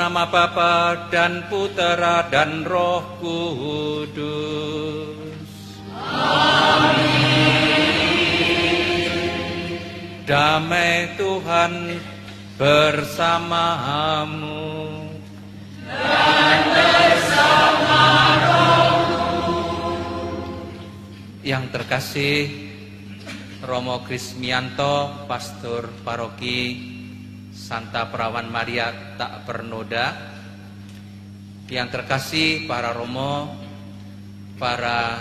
nama Bapa dan Putera dan Roh Kudus. Amin. Damai Tuhan bersamamu dan bersama rohmu. Yang terkasih Romo Krismianto, Pastor Paroki Santa Perawan Maria Tak Bernoda. Yang terkasih para romo, para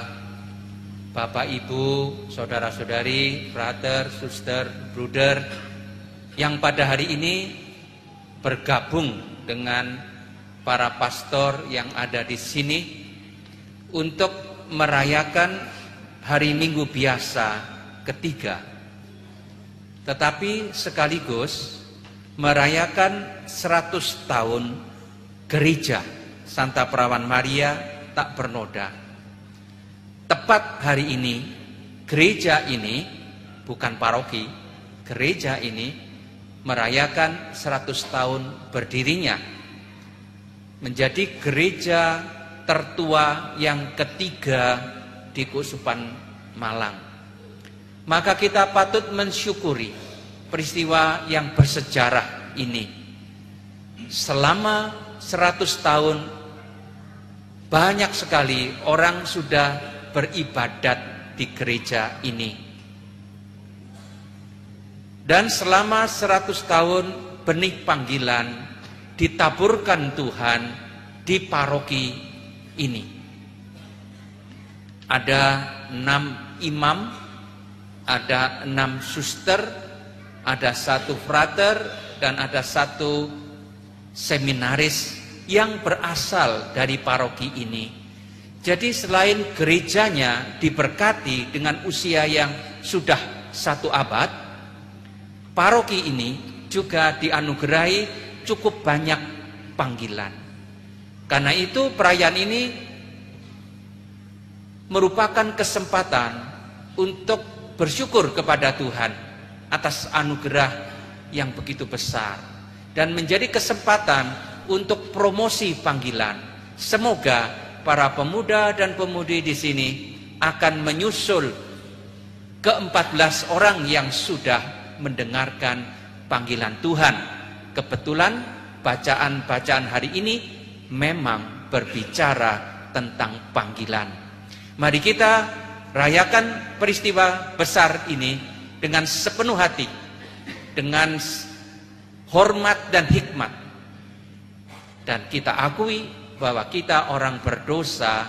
bapak ibu, saudara-saudari, brother, suster, bruder, yang pada hari ini bergabung dengan para pastor yang ada di sini untuk merayakan hari Minggu biasa ketiga, tetapi sekaligus merayakan 100 tahun gereja Santa Perawan Maria Tak Bernoda. Tepat hari ini, gereja ini, bukan paroki, gereja ini merayakan 100 tahun berdirinya, menjadi gereja tertua yang ketiga di Kusupan Malang. Maka kita patut mensyukuri peristiwa yang bersejarah ini. Selama 100 tahun banyak sekali orang sudah beribadat di gereja ini. Dan selama 100 tahun benih panggilan ditaburkan Tuhan di paroki ini. Ada 6 imam, ada 6 suster, ada 1 frater, dan ada 1 seminaris yang berasal dari paroki ini. Jadi selain gerejanya diberkati dengan usia yang sudah 1 abad, paroki ini juga dianugerahi cukup banyak panggilan. Karena itu perayaan ini merupakan kesempatan untuk bersyukur kepada Tuhan atas anugerah yang begitu besar, dan menjadi kesempatan untuk promosi panggilan. Semoga para pemuda dan pemudi di sini akan menyusul ke-14 orang yang sudah mendengarkan panggilan Tuhan. Kebetulan bacaan-bacaan hari ini memang berbicara tentang panggilan. Mari kita rayakan peristiwa besar ini dengan sepenuh hati, dengan hormat dan hikmat, dan kita akui bahwa kita orang berdosa.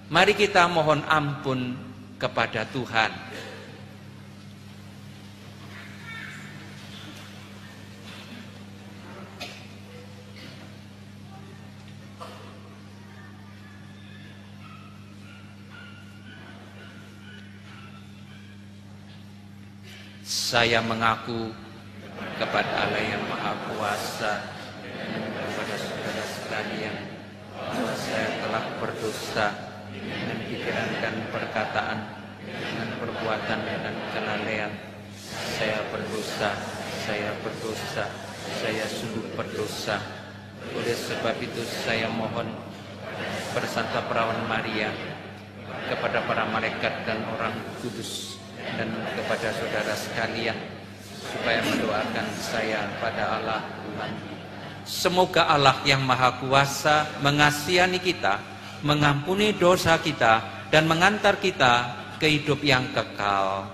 Mari kita mohon ampun kepada Tuhan. Saya mengaku kepada Allah yang Maha Kuasa dan kepada saudara sekalian bahwa saya telah berdosa dengan pikiran dan perkataan, dengan perbuatan dan kelalaian. Saya berdosa, saya sungguh berdosa. Oleh sebab itu saya mohon bersanta Perawan Maria, kepada para malaikat dan orang kudus, dan kepada saudara sekalian, supaya mendoakan saya pada Allah Tuhan. Semoga Allah yang Maha Kuasa mengasihani kita, mengampuni dosa kita, dan mengantar kita ke hidup yang kekal.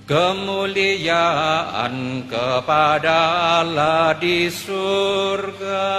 kemuliaan kepada Allah di surga.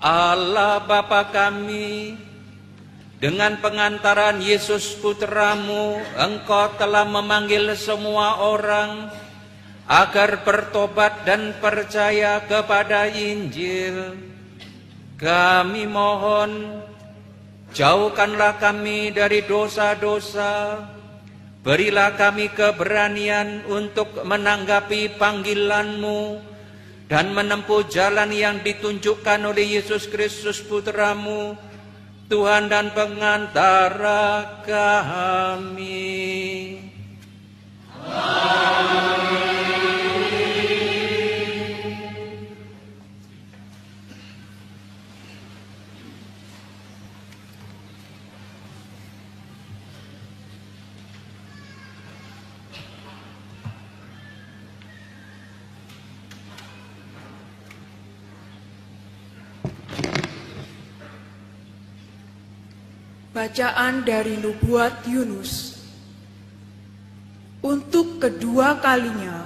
Allah Bapa kami, dengan pengantaran Yesus Putra-Mu, Engkau telah memanggil semua orang agar bertobat dan percaya kepada Injil. Kami mohon, jauhkanlah kami dari dosa-dosa, berilah kami keberanian untuk menanggapi panggilan-Mu dan menempuh jalan yang ditunjukkan oleh Yesus Kristus Putra-Mu, Tuhan dan pengantara kami. Amin. Bacaan dari Nubuat Yunus. Untuk kedua kalinya,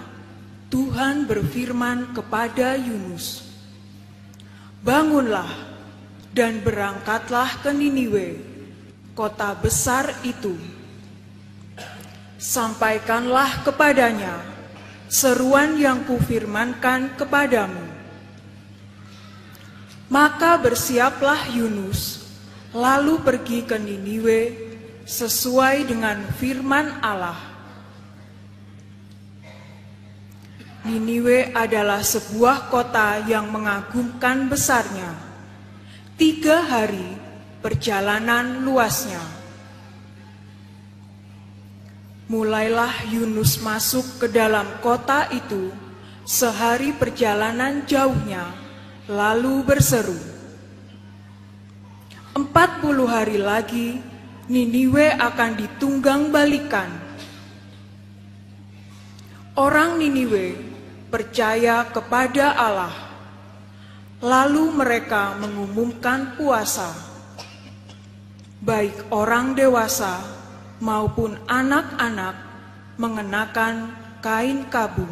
Tuhan berfirman kepada Yunus, "Bangunlah dan berangkatlah ke Niniwe, kota besar itu. Sampaikanlah kepadanya seruan yang kufirmankan kepadamu." Maka bersiaplah Yunus, lalu pergi ke Niniwe sesuai dengan firman Allah. Niniwe adalah sebuah kota yang mengagumkan besarnya. 3 hari perjalanan luasnya. Mulailah Yunus masuk ke dalam kota itu sehari perjalanan jauhnya, lalu berseru, 40 hari lagi Niniwe akan ditunggang balikan. Orang Niniwe percaya kepada Allah, lalu mereka mengumumkan puasa. Baik orang dewasa maupun anak-anak mengenakan kain kabung.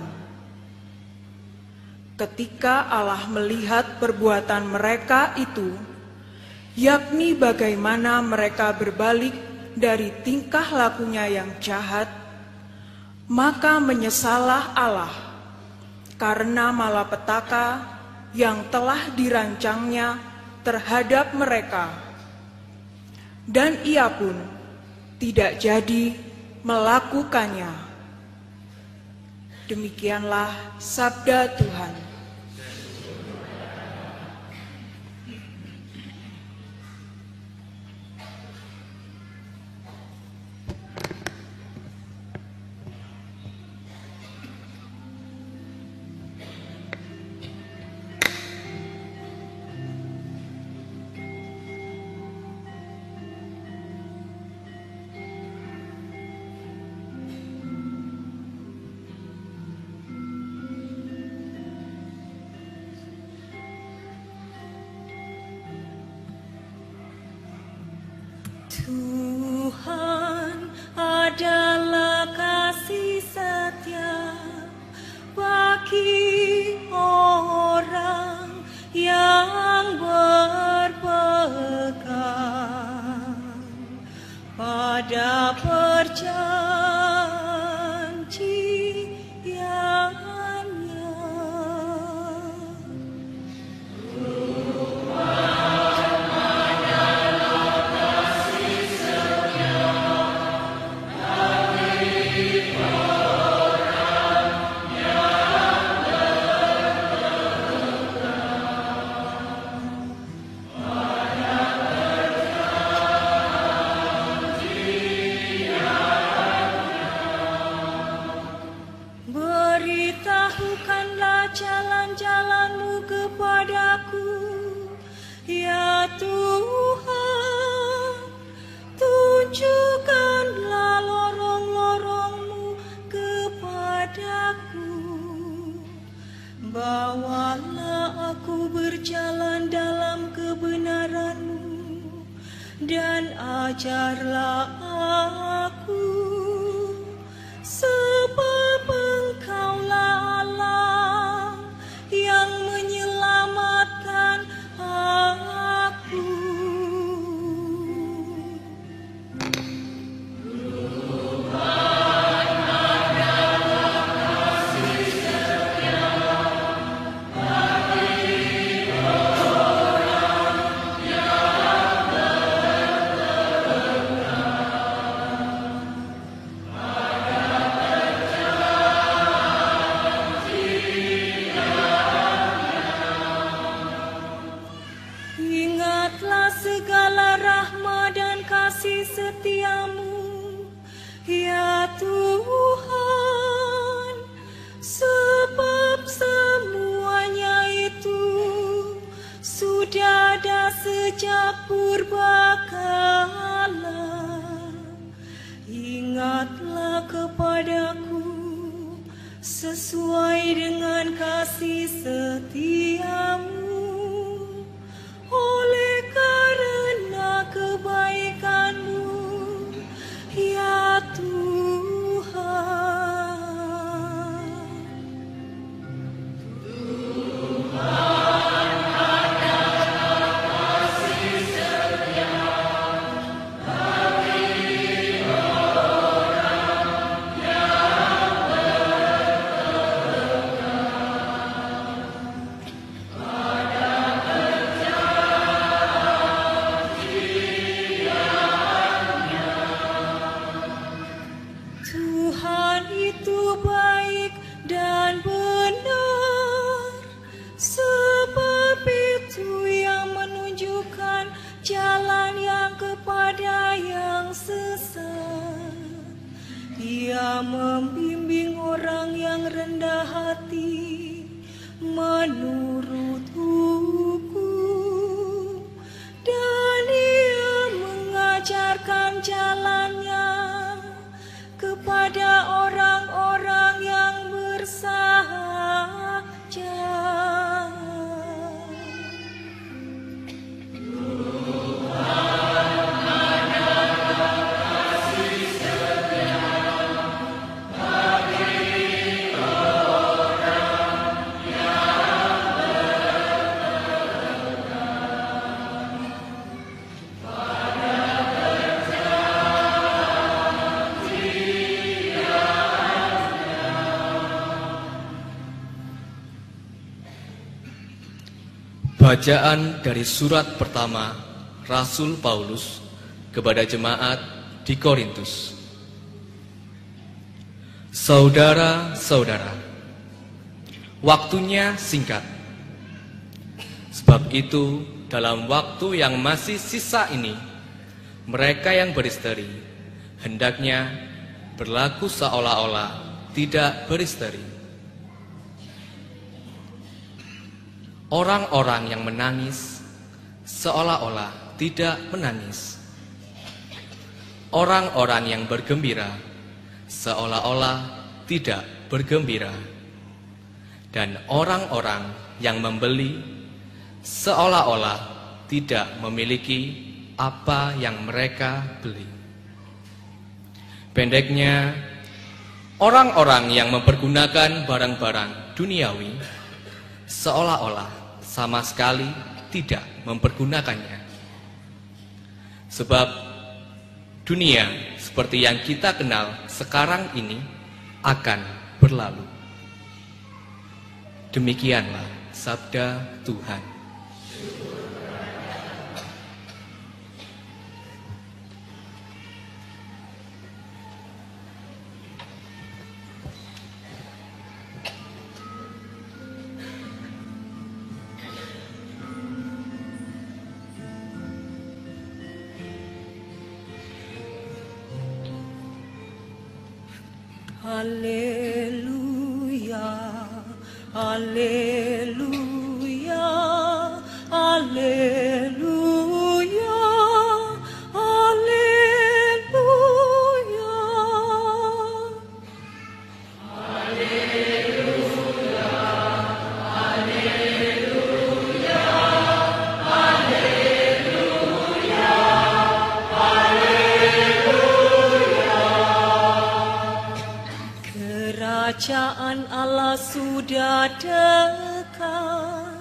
Ketika Allah melihat perbuatan mereka itu, yakni bagaimana mereka berbalik dari tingkah lakunya yang jahat, maka menyesallah Allah karena malapetaka yang telah dirancangnya terhadap mereka, dan ia pun tidak jadi melakukannya. Demikianlah sabda Tuhan. Tuhan adalah kasih setia bagi orang yang berpegang pada perjanjiannya. Beritahukanlah jalan-jalan-Mu kepadaku, ya Tuhan. Tunjukkanlah lorong-lorong-Mu kepadaku. Bawalah aku berjalan dalam kebenaran-Mu, dan ajarlah aku, sebab Engkaulah Allah yang menyelamatkan aku. kepadaku sesuai dengan kasih setiamu. Oleh karena kebaikanmu, ya Tuhan. Tuhan itu baik dan benar, sebab itu Ia menunjukkan jalan yang kepada yang sesat. Ia membimbing orang yang rendah hati menurut hukum, dan Ia mengajarkan jalannya kepada orang-orang yang bersahaja. Bacaan dari surat pertama Rasul Paulus kepada jemaat di Korintus. Saudara-saudara, waktunya singkat. Sebab itu, dalam waktu yang masih sisa ini, mereka yang beristri hendaknya berlaku seolah-olah tidak beristri. Orang-orang yang menangis seolah-olah tidak menangis. Orang-orang yang bergembira seolah-olah tidak bergembira. Dan orang-orang yang membeli seolah-olah tidak memiliki apa yang mereka beli. Pendeknya, orang-orang yang mempergunakan barang-barang duniawi seolah-olah sama sekali tidak mempergunakannya. Sebab dunia seperti yang kita kenal sekarang ini akan berlalu. Demikianlah sabda Tuhan. Haleluya, haleluya, haleluya, haleluya. Haleluya, haleluya, haleluya, haleluya. Kerajaan Allah sudah dekat,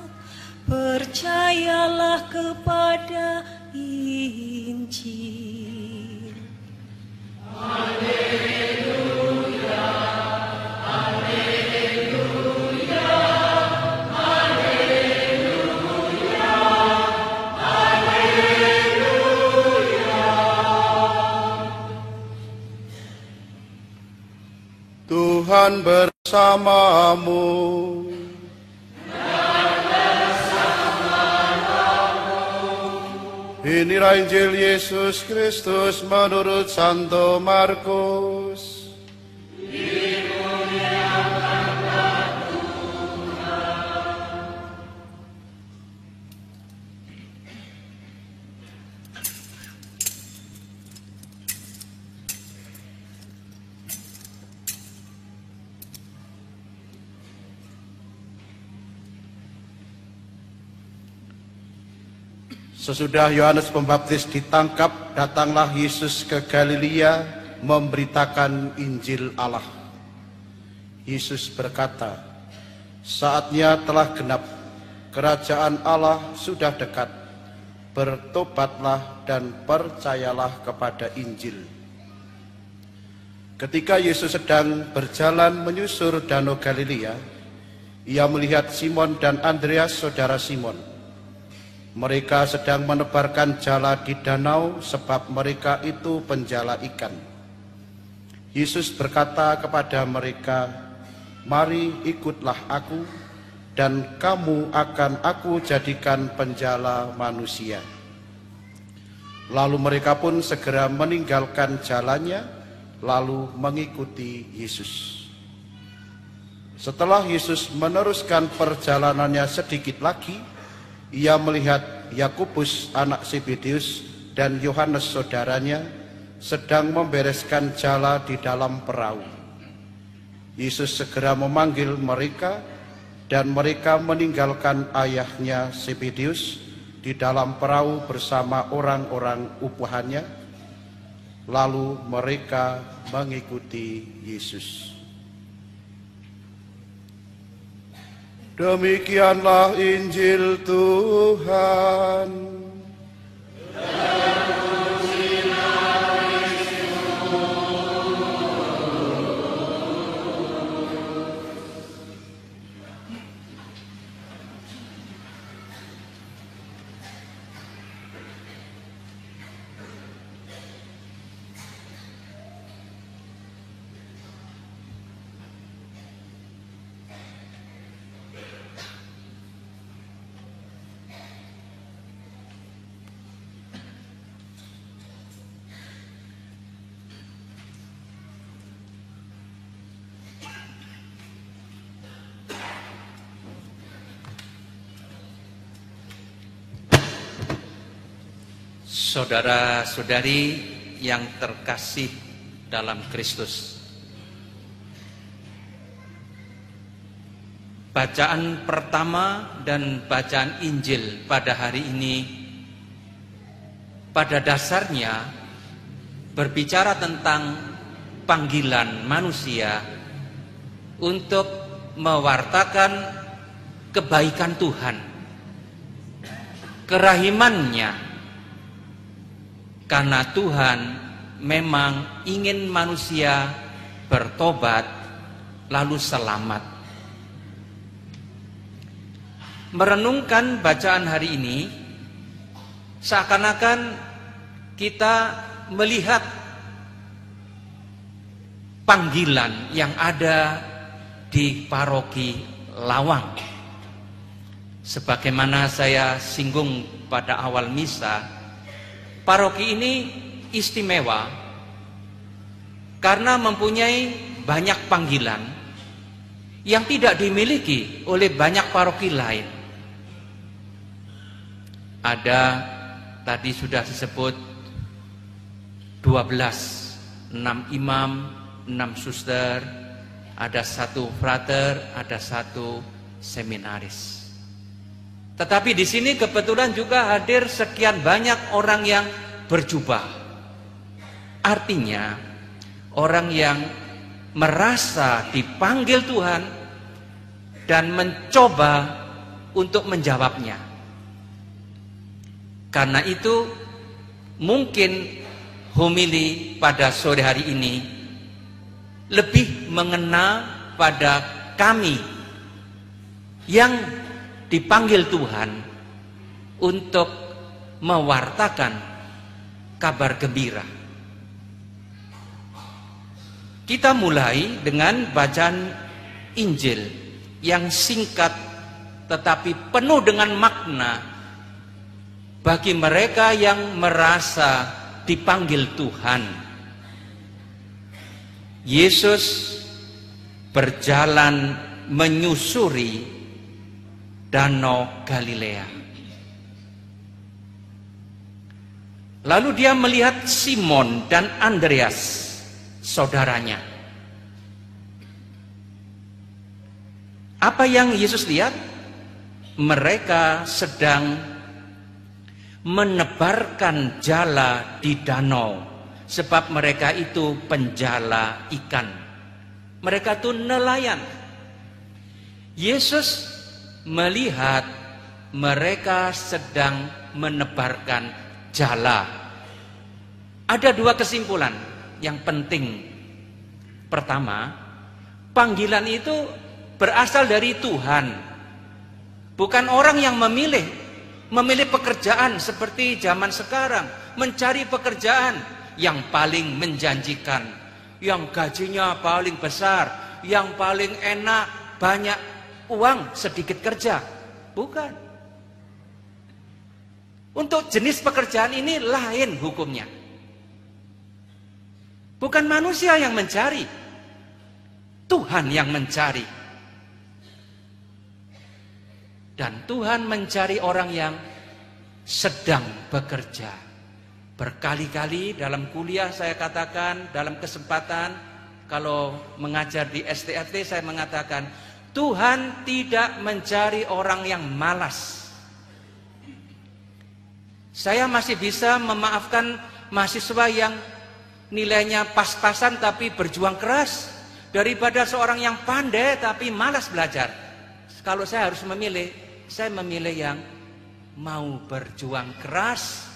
percayalah kepada Injil. Haleluya, haleluya, haleluya, haleluya. Tuhan bersamamu. Inilah Injil Yesus Kristus menurut Santo Markus. Sesudah Yohanes Pembaptis ditangkap, datanglah Yesus ke Galilea memberitakan Injil Allah. Yesus berkata, "Saatnya telah genap, kerajaan Allah sudah dekat. Bertobatlah dan percayalah kepada Injil." Ketika Yesus sedang berjalan menyusur danau Galilea, ia melihat Simon dan Andreas, saudara Simon. Mereka sedang menebarkan jala di danau sebab mereka itu penjala ikan. Yesus berkata kepada mereka, "Mari ikutlah aku, dan kamu akan aku jadikan penjala manusia." Lalu mereka pun segera meninggalkan jalannya, lalu mengikuti Yesus. Setelah Yesus meneruskan perjalanannya sedikit lagi, ia melihat Yakobus anak Zebedeus dan Yohanes saudaranya sedang membereskan jala di dalam perahu. Yesus segera memanggil mereka, dan mereka meninggalkan ayahnya Zebedeus di dalam perahu bersama orang-orang upahannya. Lalu mereka mengikuti Yesus. Demikianlah Injil Tuhan. Saudara-saudari yang terkasih dalam Kristus, bacaan pertama dan bacaan Injil pada hari ini pada dasarnya berbicara tentang panggilan manusia untuk mewartakan kebaikan Tuhan, kerahimannya. Karena Tuhan memang ingin manusia bertobat lalu selamat. Merenungkan bacaan hari ini, seakan-akan kita melihat panggilan yang ada di paroki Lawang. Sebagaimana saya singgung pada awal misa, paroki ini istimewa karena mempunyai banyak panggilan yang tidak dimiliki oleh banyak paroki lain. Ada, tadi sudah disebut 12, 6 imam, 6 suster, ada 1 frater, ada 1 seminaris. Tetapi di sini kebetulan juga hadir sekian banyak orang yang berjubah. Artinya orang yang merasa dipanggil Tuhan dan mencoba untuk menjawabnya. Karena itu mungkin homili pada sore hari ini lebih mengena pada kami yang dipanggil Tuhan untuk mewartakan kabar gembira. Kita mulai dengan bacaan Injil yang singkat tetapi penuh dengan makna bagi mereka yang merasa dipanggil Tuhan. Yesus berjalan menyusuri Danau Galilea. Lalu dia melihat Simon dan Andreas, saudaranya. Apa yang Yesus lihat? Mereka sedang menebarkan jala di danau, sebab mereka itu penjala ikan. Mereka itu nelayan. Yesus melihat mereka sedang menebarkan jala. Ada dua kesimpulan yang penting. Pertama, panggilan itu berasal dari Tuhan, bukan orang yang memilih pekerjaan seperti zaman sekarang, mencari pekerjaan yang paling menjanjikan, yang gajinya paling besar, yang paling enak, banyak uang, sedikit kerja. Bukan. Untuk jenis pekerjaan ini lain hukumnya. Bukan manusia yang mencari, Tuhan yang mencari. Dan Tuhan mencari orang yang sedang bekerja. Berkali-kali dalam kuliah saya katakan, dalam kesempatan kalau mengajar di STFT saya mengatakan, Tuhan tidak mencari orang yang malas. Saya masih bisa memaafkan mahasiswa yang nilainya pas-pasan tapi berjuang keras, daripada seorang yang pandai tapi malas belajar. Kalau saya harus memilih, saya memilih yang mau berjuang keras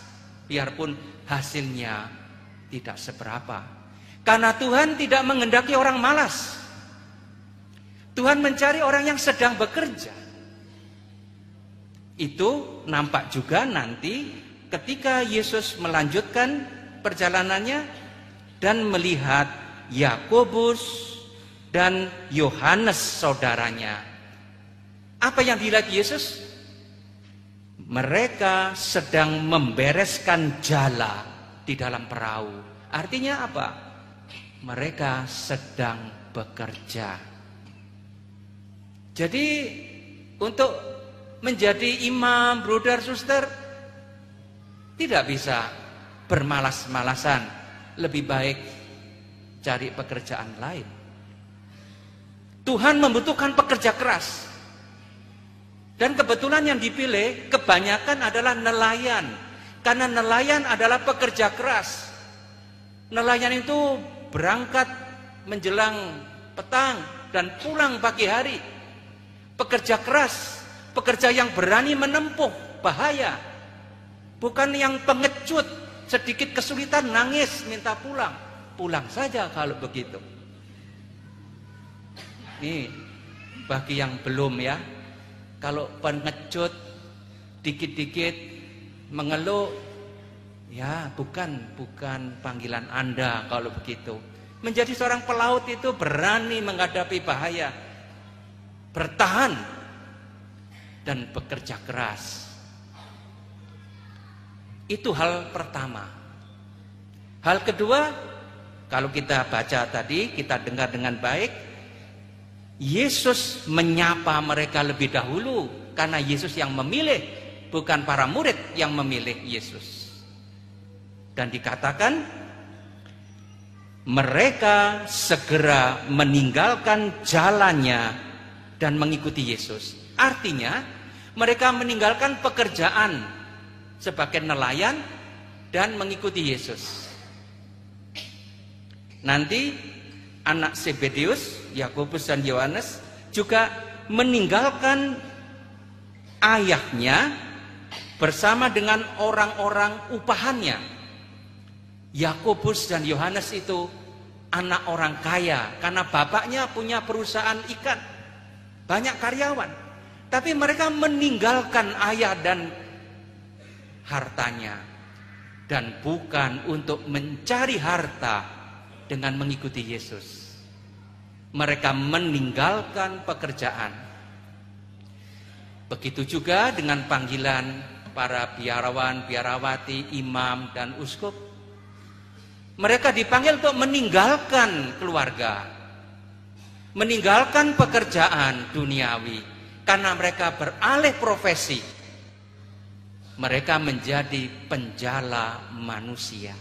biarpun hasilnya tidak seberapa. Karena Tuhan tidak menghendaki orang malas. Tuhan mencari orang yang sedang bekerja. Itu nampak juga nanti ketika Yesus melanjutkan perjalanannya dan melihat Yakobus dan Yohanes saudaranya. Apa yang dilihat Yesus? Mereka sedang membereskan jala di dalam perahu. Artinya apa? Mereka sedang bekerja. Jadi untuk menjadi imam, brother, suster, tidak bisa bermalas-malasan. Lebih baik cari pekerjaan lain. Tuhan membutuhkan pekerja keras. Dan kebetulan yang dipilih kebanyakan adalah nelayan. Karena nelayan adalah pekerja keras. Nelayan itu berangkat menjelang petang dan pulang pagi hari. Pekerja keras, pekerja yang berani menempuh bahaya. Bukan yang pengecut, sedikit kesulitan nangis minta pulang. Pulang saja kalau begitu. Ini bagi yang belum ya. Kalau pengecut dikit-dikit mengeluh, ya bukan panggilan Anda kalau begitu. Menjadi seorang pelaut itu berani menghadapi bahaya, bertahan dan bekerja keras. Itu hal pertama. Hal kedua, kalau kita baca tadi, kita dengar dengan baik, Yesus menyapa mereka lebih dahulu karena Yesus yang memilih, bukan para murid yang memilih Yesus. Dan dikatakan mereka segera meninggalkan jalannya dan mengikuti Yesus. Artinya mereka meninggalkan pekerjaan sebagai nelayan dan mengikuti Yesus. Nanti anak Zebedeus, Yakobus dan Yohanes juga meninggalkan ayahnya bersama dengan orang-orang upahannya. Yakobus dan Yohanes itu anak orang kaya karena bapaknya punya perusahaan ikan, banyak karyawan. Tapi mereka meninggalkan ayah dan hartanya, dan bukan untuk mencari harta dengan mengikuti Yesus. Mereka meninggalkan pekerjaan. Begitu juga dengan panggilan para biarawan, biarawati, imam, dan uskup. Mereka dipanggil untuk meninggalkan keluarga, meninggalkan pekerjaan duniawi, karena mereka beralih profesi. Mereka menjadi penjala manusia.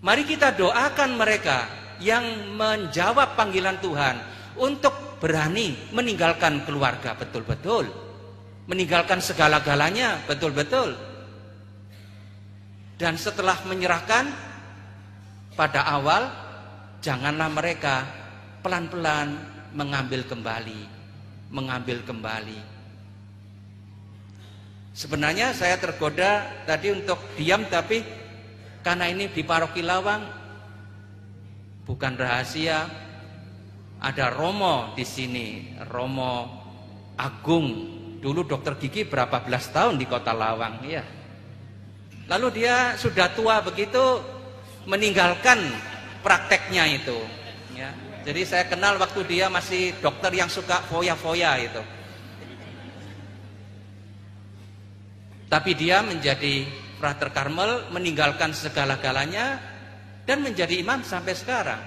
Mari kita doakan mereka yang menjawab panggilan Tuhan untuk berani meninggalkan keluarga betul-betul, meninggalkan segala-galanya, betul-betul. Dan setelah menyerahkan pada awal, janganlah mereka pelan-pelan mengambil kembali. Sebenarnya saya tergoda tadi untuk diam, tapi karena ini di Paroki Lawang bukan rahasia, ada Romo di sini, Romo Agung. Dulu dokter gigi berapa belas tahun di Kota Lawang, ya. Lalu dia sudah tua begitu, meninggalkan prakteknya itu, ya. Jadi saya kenal waktu dia masih dokter yang suka foya-foya itu. Tapi dia menjadi Frater Karmel, meninggalkan segala-galanya dan menjadi imam sampai sekarang.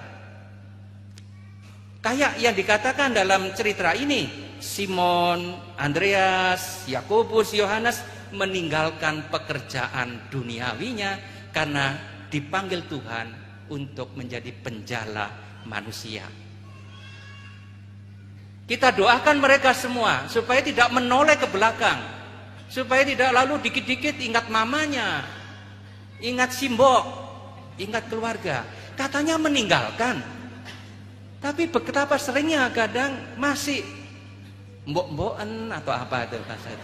Kayak yang dikatakan dalam cerita ini, Simon, Andreas, Yakobus, Yohanes meninggalkan pekerjaan duniawinya karena dipanggil Tuhan untuk menjadi penjala manusia. Kita doakan mereka semua supaya tidak menoleh ke belakang, supaya tidak lalu dikit-dikit ingat mamanya, ingat simbok, ingat keluarga. Katanya meninggalkan, tapi betapa seringnya kadang masih mbok-mboken atau apa itu kasih.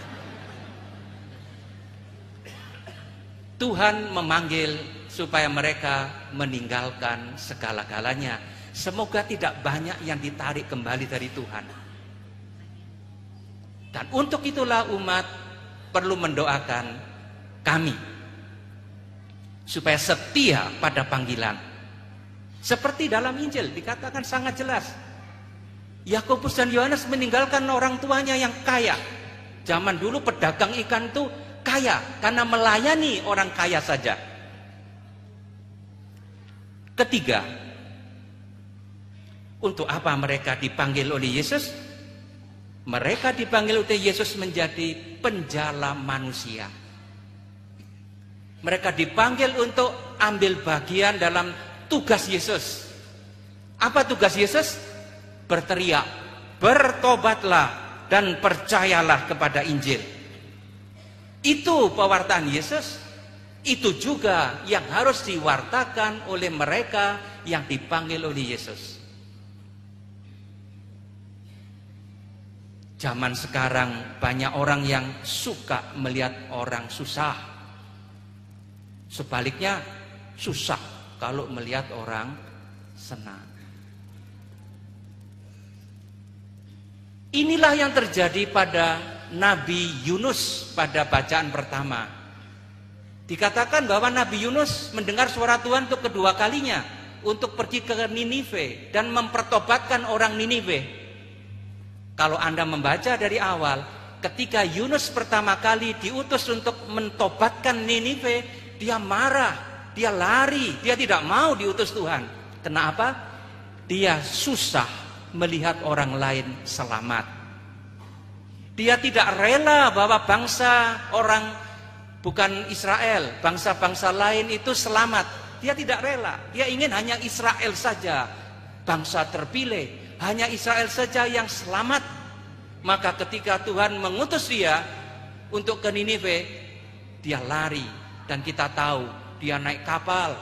Tuhan memanggil supaya mereka meninggalkan segala-galanya. Semoga tidak banyak yang ditarik kembali dari Tuhan. Dan untuk itulah umat perlu mendoakan kami supaya setia pada panggilan. Seperti dalam Injil dikatakan sangat jelas, Yakobus dan Yohanes meninggalkan orang tuanya yang kaya. Zaman dulu pedagang ikan itu kaya karena melayani orang kaya saja. Ketiga, untuk apa mereka dipanggil oleh Yesus? Mereka dipanggil oleh Yesus menjadi penjala manusia. Mereka dipanggil untuk ambil bagian dalam tugas Yesus. Apa tugas Yesus? Berteriak, bertobatlah dan percayalah kepada Injil. Itu pewartaan Yesus. Itu juga yang harus diwartakan oleh mereka yang dipanggil oleh Yesus. Zaman sekarang banyak orang yang suka melihat orang susah. Sebaliknya susah kalau melihat orang senang. Inilah yang terjadi pada Nabi Yunus pada bacaan pertama. Dikatakan bahwa Nabi Yunus mendengar suara Tuhan untuk kedua kalinya untuk pergi ke Ninive dan mempertobatkan orang Ninive. Kalau Anda membaca dari awal, ketika Yunus pertama kali diutus untuk mentobatkan Ninive, dia marah, dia lari, dia tidak mau diutus Tuhan. Kenapa? Dia susah melihat orang lain selamat. Dia tidak rela bahwa bangsa orang bukan Israel, bangsa-bangsa lain itu selamat. Dia tidak rela. Dia ingin hanya Israel saja, bangsa terpilih. Hanya Israel saja yang selamat. Maka ketika Tuhan mengutus dia untuk ke Ninive, dia lari. Dan kita tahu, dia naik kapal.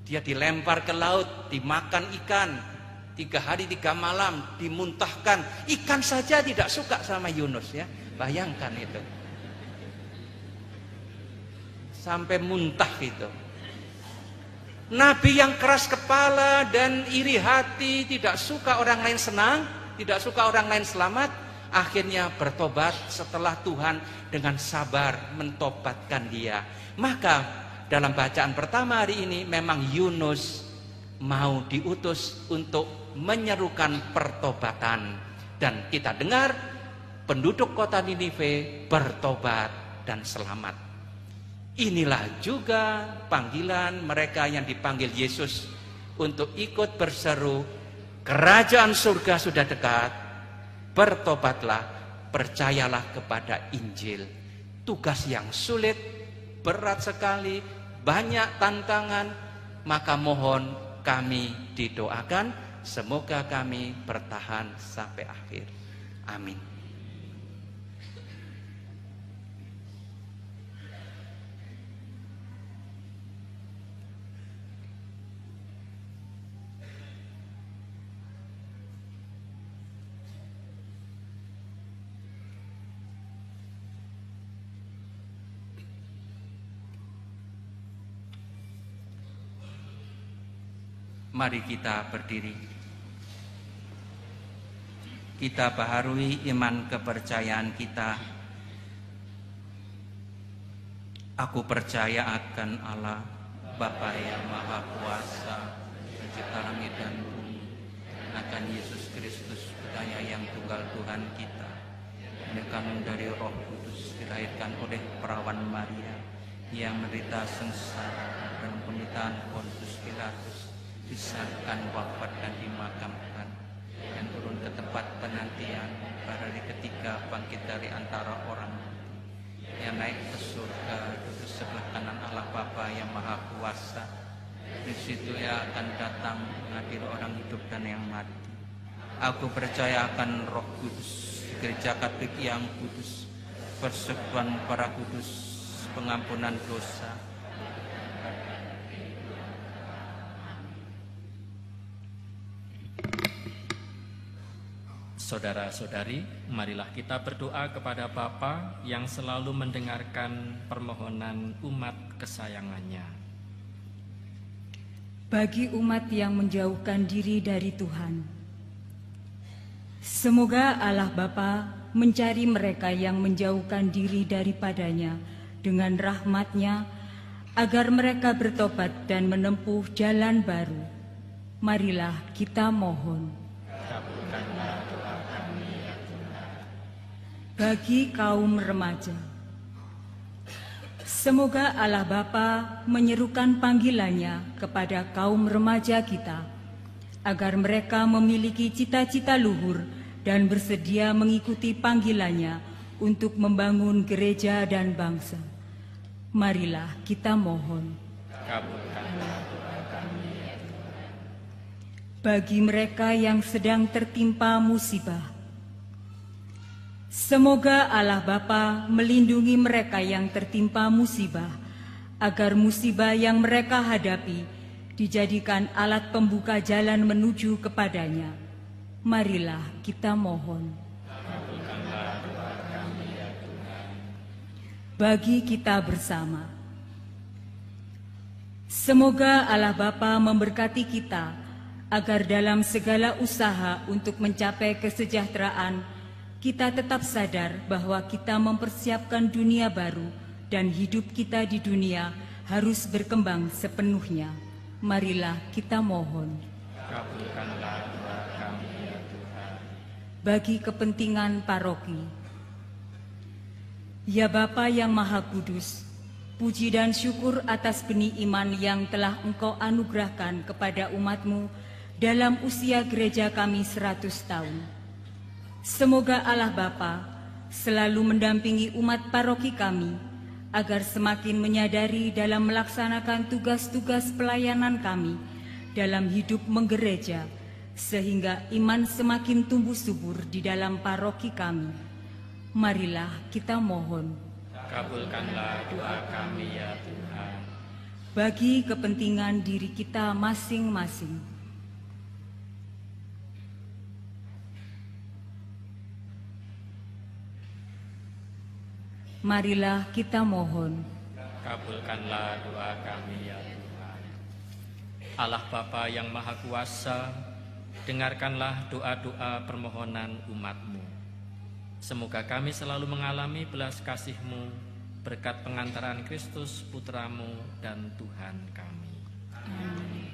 Dia dilempar ke laut, dimakan ikan. 3 hari 3 malam, dimuntahkan. Ikan saja tidak suka sama Yunus, ya. Bayangkan itu. Sampai muntah gitu. Nabi yang keras kepala dan iri hati, tidak suka orang lain senang, tidak suka orang lain selamat, akhirnya bertobat setelah Tuhan dengan sabar mentobatkan dia. Maka dalam bacaan pertama hari ini memang Yunus mau diutus untuk menyerukan pertobatan. Dan kita dengar penduduk kota Ninive bertobat dan selamat. Inilah juga panggilan mereka yang dipanggil Yesus untuk ikut berseru, kerajaan surga sudah dekat, bertobatlah, percayalah kepada Injil. Tugas yang sulit, berat sekali, banyak tantangan, maka mohon kami didoakan, semoga kami bertahan sampai akhir. Amin. Mari kita berdiri. Kita baharui iman kepercayaan kita. Aku percaya akan Allah, Bapa yang Maha Kuasa, Pencipta langit dan bumi, akan Yesus Kristus, Putranya yang tunggal Tuhan kita, yang kandung dari Roh Kudus, dilahirkan oleh perawan Maria, yang menderita sengsara dalam penderitaan Pontius Pilatus, disalibkan, wafat dan dimakamkan, yang turun ke tempat penantian, pada hari ketiga bangkit dari antara orang mati, yang naik ke surga, duduk sebelah kanan Allah Bapa yang Maha Kuasa. Di situ ia akan datang mengadili orang hidup dan yang mati. Aku percaya akan Roh Kudus, Gereja Katolik yang kudus, persekutuan para kudus, pengampunan dosa. Saudara-saudari, marilah kita berdoa kepada Bapa yang selalu mendengarkan permohonan umat kesayangannya. Bagi umat yang menjauhkan diri dari Tuhan, semoga Allah Bapa mencari mereka yang menjauhkan diri daripadanya dengan rahmat-Nya, agar mereka bertobat dan menempuh jalan baru. Marilah kita mohon. Bagi kaum remaja, semoga Allah Bapa menyerukan panggilannya kepada kaum remaja kita, agar mereka memiliki cita-cita luhur dan bersedia mengikuti panggilannya untuk membangun gereja dan bangsa. Marilah kita mohon. Bagi mereka yang sedang tertimpa musibah, semoga Allah Bapa melindungi mereka yang tertimpa musibah, agar musibah yang mereka hadapi dijadikan alat pembuka jalan menuju kepadanya. Marilah kita mohon. Bagi kita bersama, semoga Allah Bapa memberkati kita, agar dalam segala usaha untuk mencapai kesejahteraan, kita tetap sadar bahwa kita mempersiapkan dunia baru dan hidup kita di dunia harus berkembang sepenuhnya. Marilah kita mohon. Kabulkanlah doa kami ya Tuhan. Bagi kepentingan paroki, ya Bapa yang Maha Kudus, puji dan syukur atas benih iman yang telah Engkau anugerahkan kepada umat-Mu dalam usia gereja kami 100 tahun. Semoga Allah Bapa selalu mendampingi umat paroki kami, agar semakin menyadari dalam melaksanakan tugas-tugas pelayanan kami dalam hidup menggereja, sehingga iman semakin tumbuh subur di dalam paroki kami. Marilah kita mohon. Kabulkanlah doa kami ya Tuhan. Bagi kepentingan diri kita masing-masing, marilah kita mohon. Kabulkanlah doa kami ya Tuhan. Allah Bapa yang Maha Kuasa, dengarkanlah doa-doa permohonan umat-Mu. Semoga kami selalu mengalami belas kasih-Mu berkat pengantaran Kristus Putra-Mu dan Tuhan kami. Amin.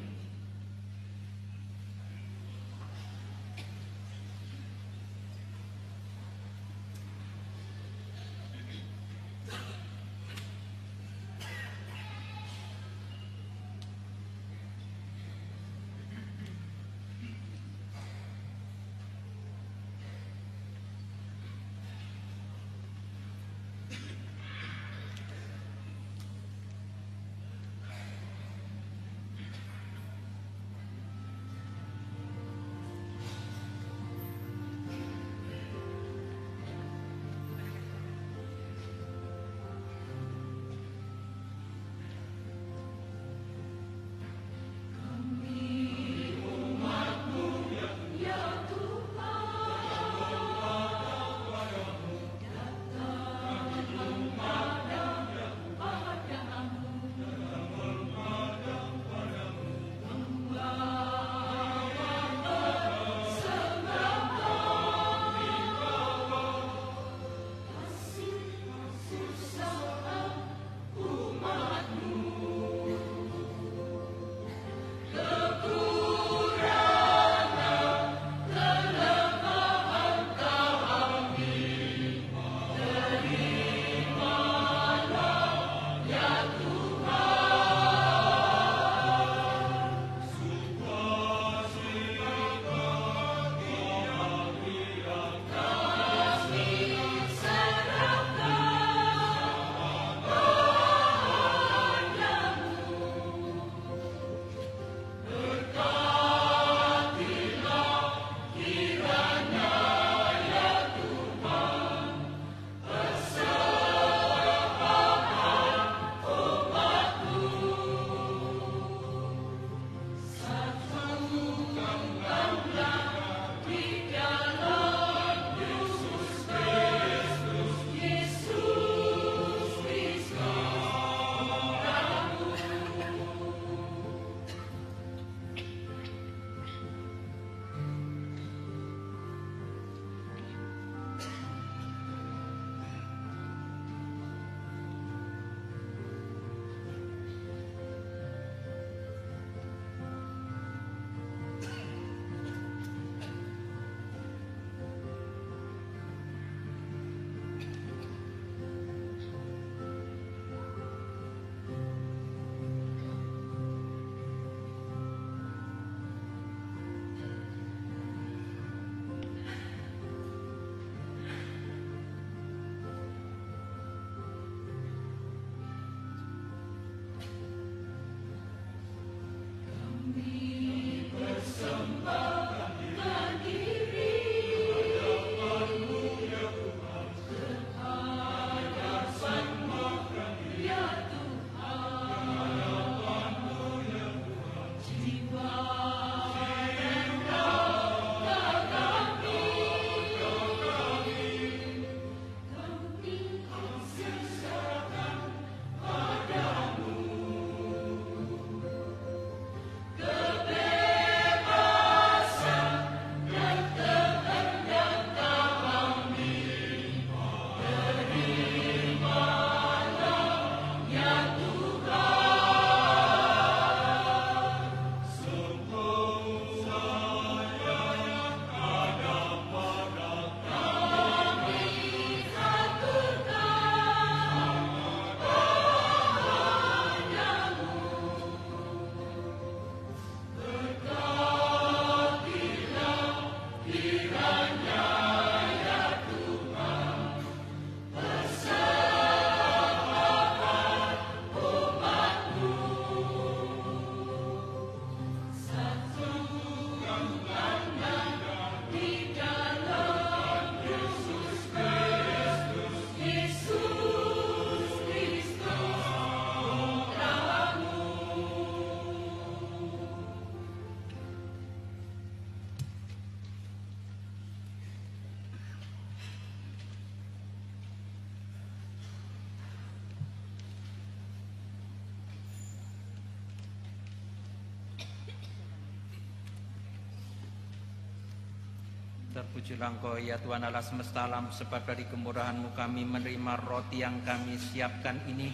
Terpujilah Engkau ya Tuhan Allah semesta alam, sebab dari kemurahan-Mu kami menerima roti yang kami siapkan ini.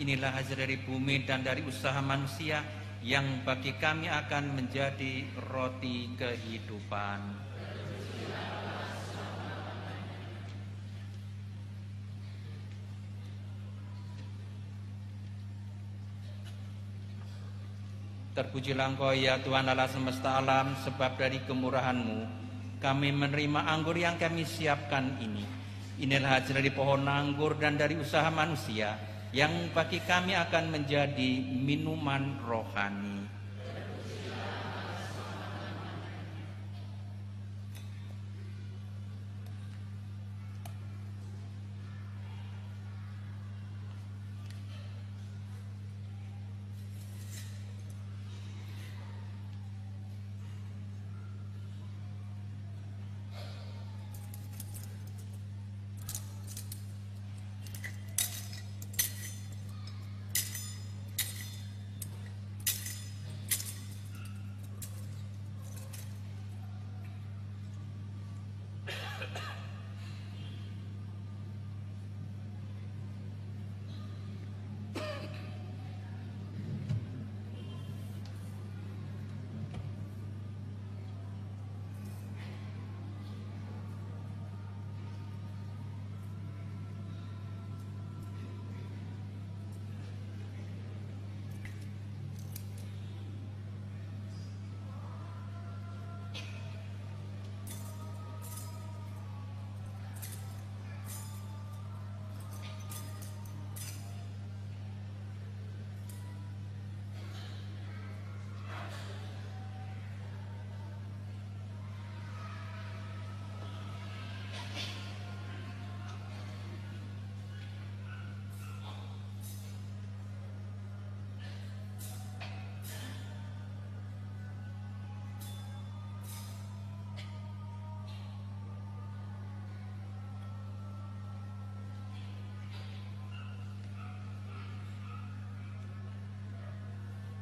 Inilah hasil dari bumi dan dari usaha manusia, yang bagi kami akan menjadi roti kehidupan. Terpujilah Engkau ya Tuhan Allah semesta alam, sebab dari kemurahan-Mu kami menerima anggur yang kami siapkan ini. Inilah hasil dari pohon anggur dan dari usaha manusia, yang bagi kami akan menjadi minuman rohani.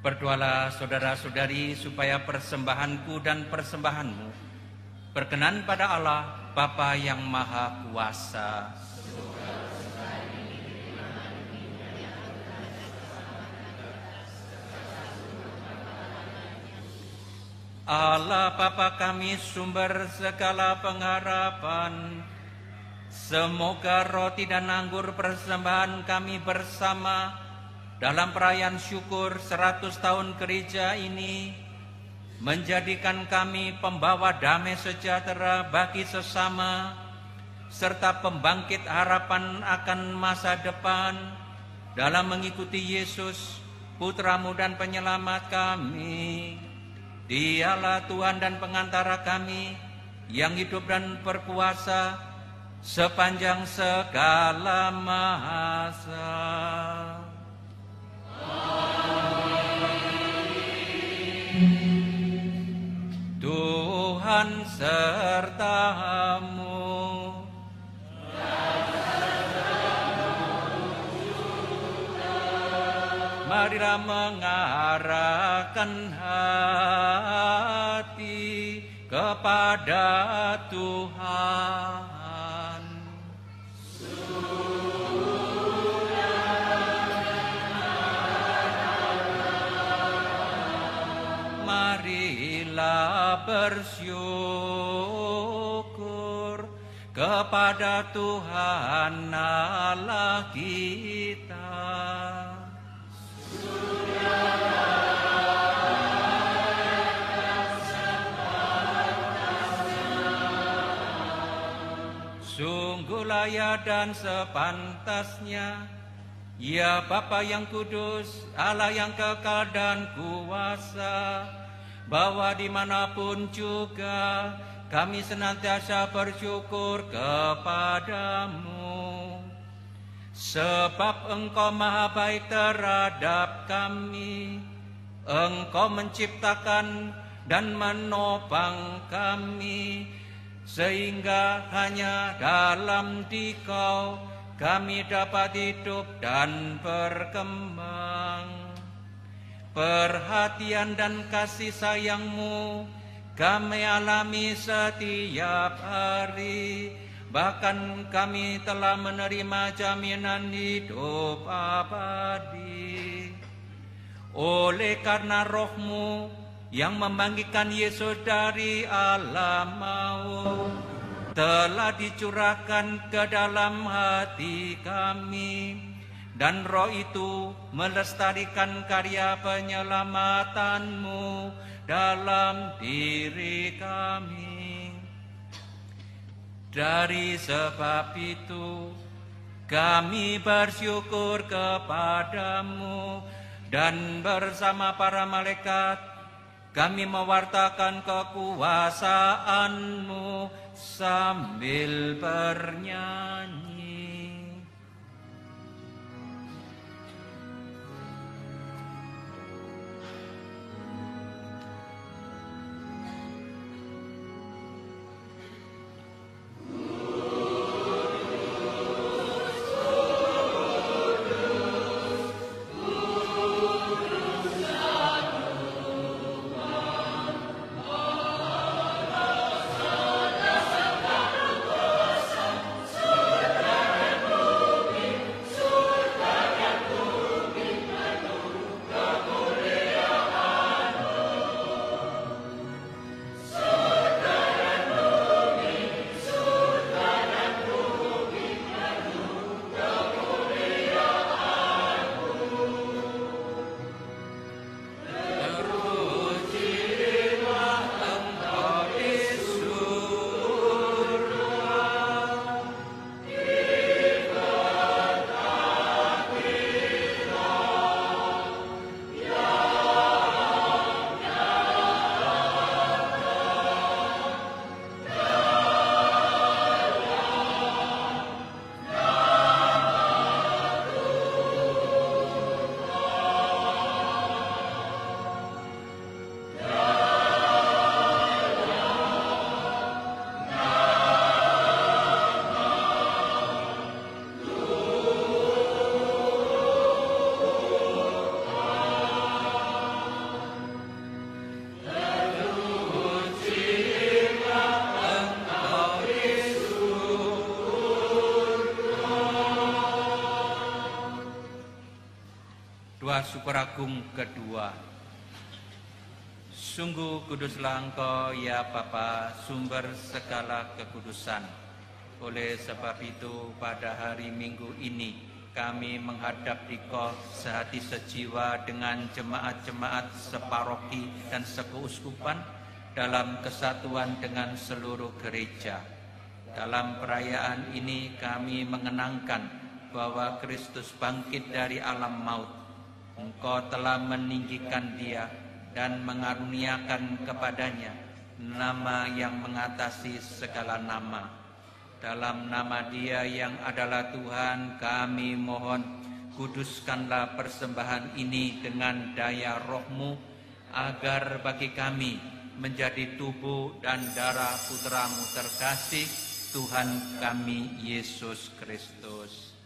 Berdoalah saudara-saudari supaya persembahanku dan persembahanmu berkenan pada Allah Bapa yang Maha Kuasa. Allah Bapa kami, sumber segala pengharapan, semoga roti dan anggur persembahan kami bersama dalam perayaan syukur 100 tahun gereja ini menjadikan kami pembawa damai sejahtera bagi sesama, serta pembangkit harapan akan masa depan dalam mengikuti Yesus, Putra-Mu dan Penyelamat kami. Dialah Tuhan dan pengantara kami, yang hidup dan berkuasa sepanjang segala masa. Tuhan serta-Mu. Marilah mengarahkan hati kepada Tuhan. Marilah bersyukur kepada Tuhan Allah kita. Sungguh layak dan sepantasnya, ya Bapa yang kudus, Allah yang kekal dan kuasa, bahwa dimanapun juga kami senantiasa bersyukur kepadamu. Sebab Engkau maha baik terhadap kami, Engkau menciptakan dan menopang kami, sehingga hanya dalam Dikau kami dapat hidup dan berkembang. Perhatian dan kasih sayang-Mu kami alami setiap hari. Bahkan kami telah menerima jaminan hidup abadi. Oleh karena Roh-Mu yang membangkitkan Yesus dari alam maut, telah dicurahkan ke dalam hati kami, dan Roh itu melestarikan karya penyelamatan-Mu dalam diri kami. Dari sebab itu, kami bersyukur kepada-Mu, dan bersama para malaikat kami mewartakan kekuasaan-Mu sambil bernyanyi. Doa syukur agung kedua. Sungguh kuduslah Engkau ya Bapa, sumber segala kekudusan. Oleh sebab itu pada hari Minggu ini kami menghadap Dikau sehati sejiwa dengan jemaat-jemaat separoki dan sekeuskupan dalam kesatuan dengan seluruh gereja. Dalam perayaan ini kami mengenangkan bahwa Kristus bangkit dari alam maut. Engkau telah meninggikan Dia dan mengaruniakan kepadanya nama yang mengatasi segala nama. Dalam nama Dia yang adalah Tuhan, kami mohon, kuduskanlah persembahan ini dengan daya Roh-Mu, agar bagi kami menjadi tubuh dan darah Putra-Mu terkasih, Tuhan kami Yesus Kristus.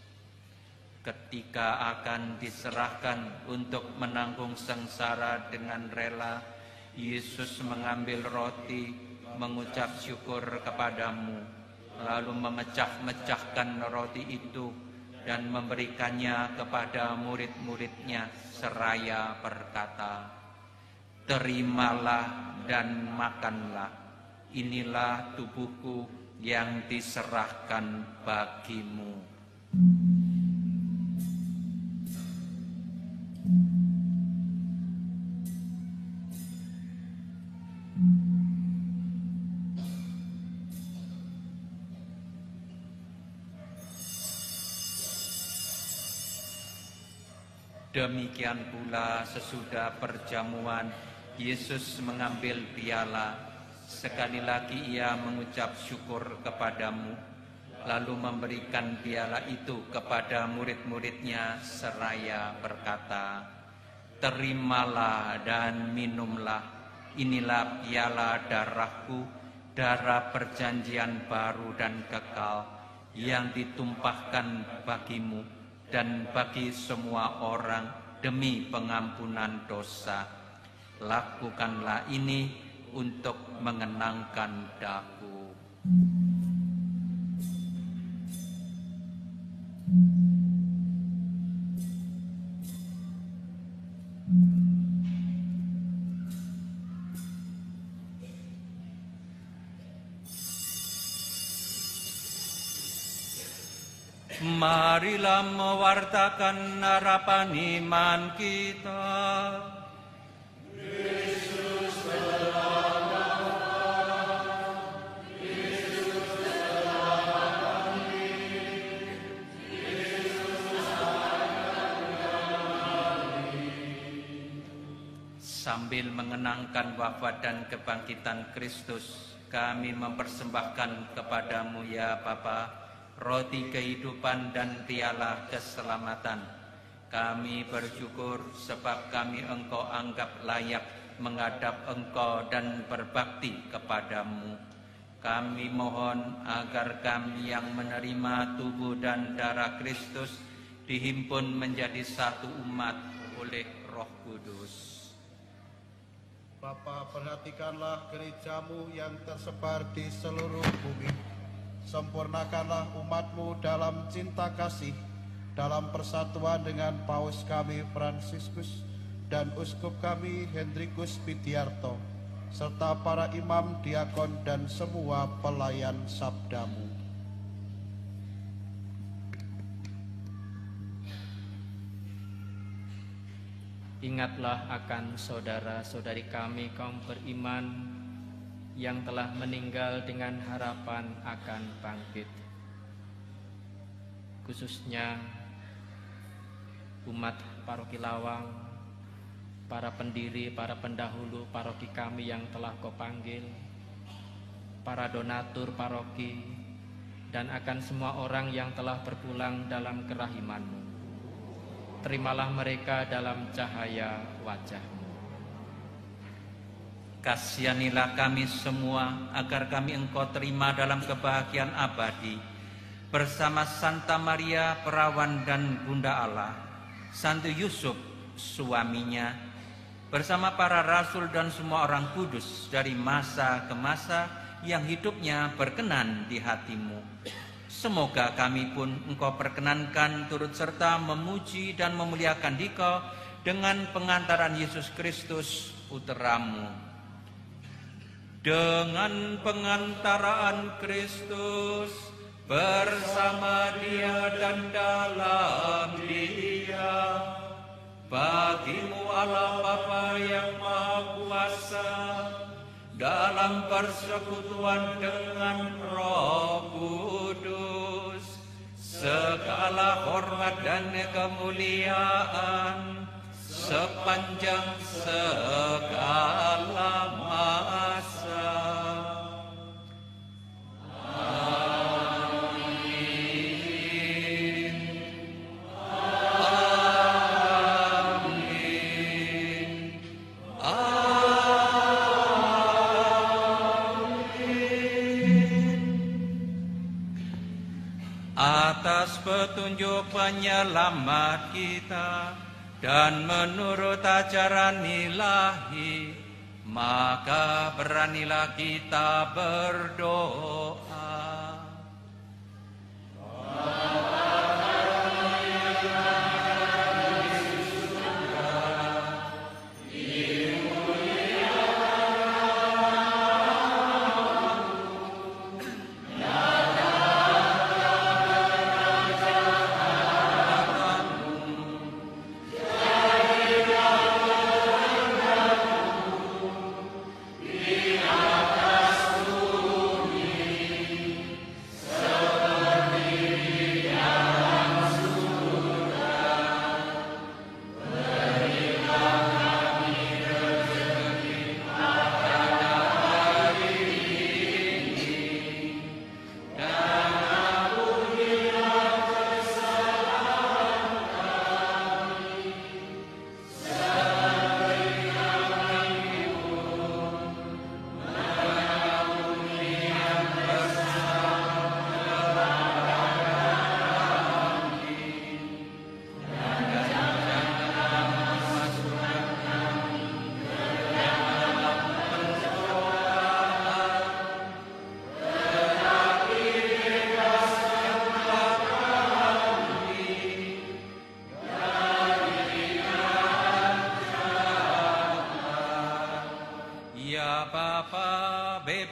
Ketika akan diserahkan untuk menanggung sengsara dengan rela, Yesus mengambil roti, mengucap syukur kepadamu, lalu memecah-mecahkan roti itu dan memberikannya kepada murid-muridnya seraya berkata, "Terimalah dan makanlah, inilah tubuhku yang diserahkan bagimu." Demikian pula sesudah perjamuan, Yesus mengambil piala. Sekali lagi Ia mengucap syukur kepadamu, lalu memberikan piala itu kepada murid-muridnya seraya berkata, "Terimalah dan minumlah, inilah piala darahku, darah perjanjian baru dan kekal, yang ditumpahkan bagimu dan bagi semua orang demi pengampunan dosa. Lakukanlah ini untuk mengenangkan daku. Marilah mewartakan harapan iman kita. Yesus telah Yesus telah kami. Yesus Sambil mengenangkan wafat dan kebangkitan Kristus, kami mempersembahkan kepadamu ya Bapa, roti kehidupan dan piala keselamatan. Kami bersyukur sebab kami Engkau anggap layak menghadap Engkau dan berbakti kepadamu. Kami mohon agar kami yang menerima tubuh dan darah Kristus dihimpun menjadi satu umat oleh Roh Kudus. Bapa, perhatikanlah gerejamu yang tersebar di seluruh bumi. Sempurnakanlah umatmu dalam cinta kasih, dalam persatuan dengan Paus kami Fransiskus dan Uskup kami Hendrikus Pidiarto, serta para imam, diakon, dan semua pelayan sabdamu. Ingatlah akan saudara-saudari kami kaum beriman yang telah meninggal dengan harapan akan bangkit, khususnya umat Paroki Lawang, para pendiri, para pendahulu paroki kami yang telah Kau panggil, para donatur paroki, dan akan semua orang yang telah berpulang dalam kerahiman-Mu. Terimalah mereka dalam cahaya wajah-Mu. Kasihanilah kami semua agar kami Engkau terima dalam kebahagiaan abadi bersama Santa Maria Perawan dan Bunda Allah, Santo Yusuf suaminya, bersama para rasul dan semua orang kudus dari masa ke masa yang hidupnya berkenan di hati-Mu. Semoga kami pun Engkau perkenankan turut serta memuji dan memuliakan Dikau dengan pengantaran Yesus Kristus Putra-Mu. Dengan pengantaraan Kristus, bersama Dia dan dalam Dia, bagi-Mu Allah Bapa yang Maha Kuasa, dalam persekutuan dengan Roh Kudus, segala hormat dan kemuliaan sepanjang segala masa. Amin. Amin. Amin. Atas petunjuk penyelamat kita dan menurut ajaran ilahi, maka beranilah kita berdoa.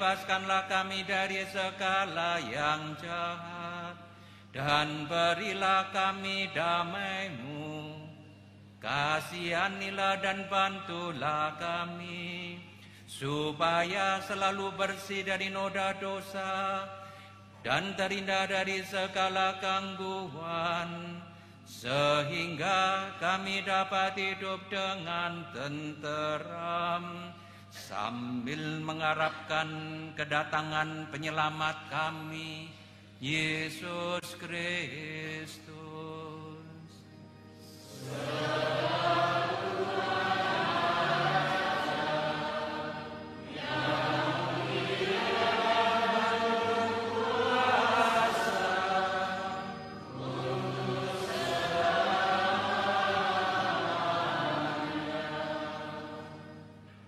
bebaskanlah kami dari segala yang jahat, dan berilah kami damai-Mu. Kasihanilah dan bantulah kami, supaya selalu bersih dari noda dosa, dan terhindar dari segala gangguan, sehingga kami dapat hidup dengan tenteram, sambil mengharapkan kedatangan penyelamat kami, Yesus Kristus.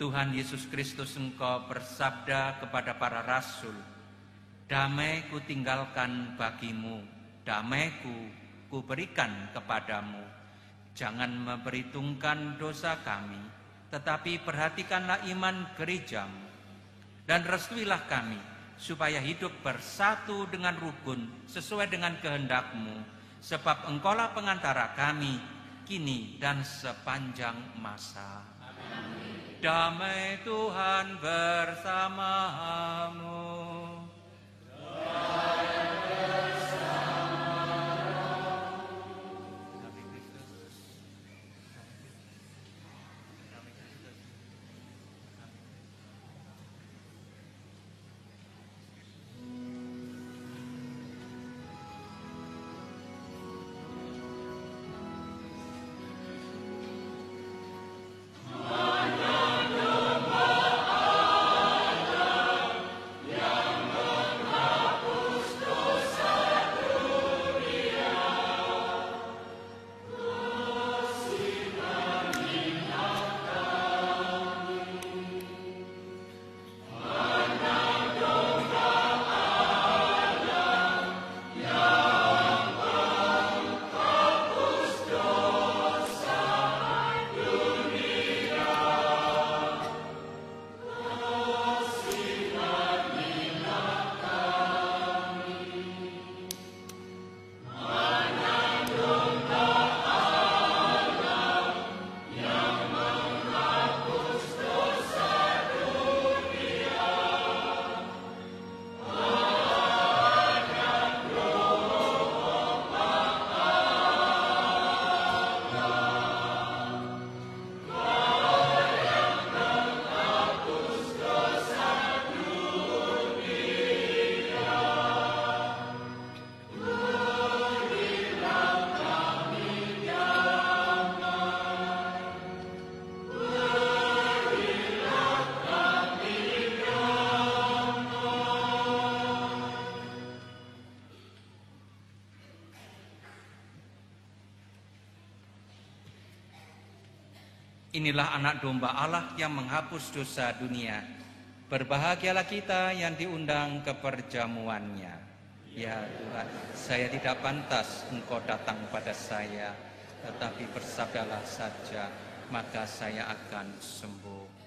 Tuhan Yesus Kristus, Engkau bersabda kepada para rasul, "Damai ku tinggalkan bagimu, damai-Ku kuberikan kepadamu. Jangan memperhitungkan dosa kami, tetapi perhatikanlah iman gerejamu. Dan restuilah kami, supaya hidup bersatu dengan rukun sesuai dengan kehendak-Mu, sebab Engkaulah pengantara kami, kini dan sepanjang masa." Damai Tuhan bersamamu. Inilah anak domba Allah yang menghapus dosa dunia. Berbahagialah kita yang diundang ke perjamuannya. Ya Tuhan, saya tidak pantas Engkau datang pada saya, tetapi bersabdalah saja, maka saya akan sembuh.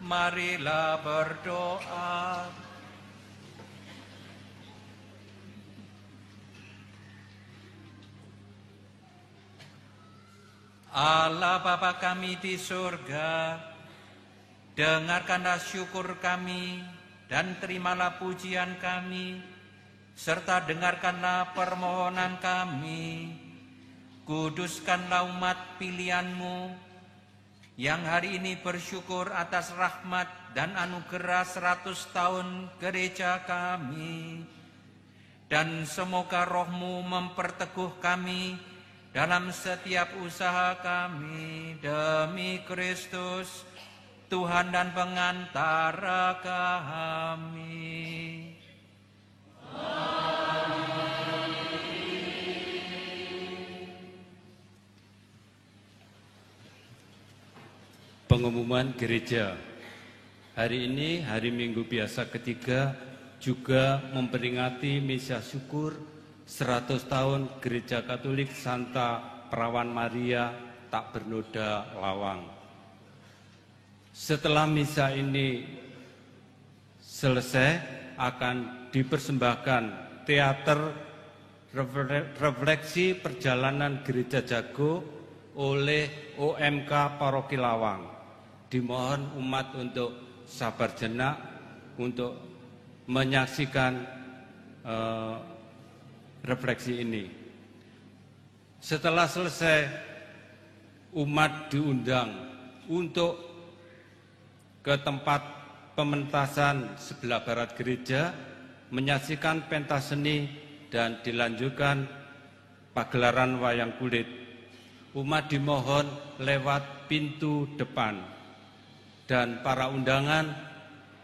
Marilah berdoa. Allah Bapa kami di surga, dengarkanlah syukur kami dan terimalah pujian kami, serta dengarkanlah permohonan kami. Kuduskanlah umat pilihan-Mu yang hari ini bersyukur atas rahmat dan anugerah 100 tahun gereja kami. Dan semoga Roh-Mu memperteguh kami dalam setiap usaha kami, demi Kristus, Tuhan dan pengantara kami. Pengumuman gereja. Hari ini hari Minggu biasa ketiga juga memperingati misa syukur 100 tahun Gereja Katolik Santa Perawan Maria Tak Bernoda Lawang. Setelah misa ini selesai, akan dipersembahkan teater refleksi perjalanan Gereja Jago oleh OMK Paroki Lawang. Dimohon umat untuk sabar jenak untuk menyaksikan refleksi ini. Setelah selesai, umat diundang untuk ke tempat pementasan sebelah barat gereja, menyaksikan pentas seni dan dilanjutkan pagelaran wayang kulit. Umat dimohon lewat pintu depan dan para undangan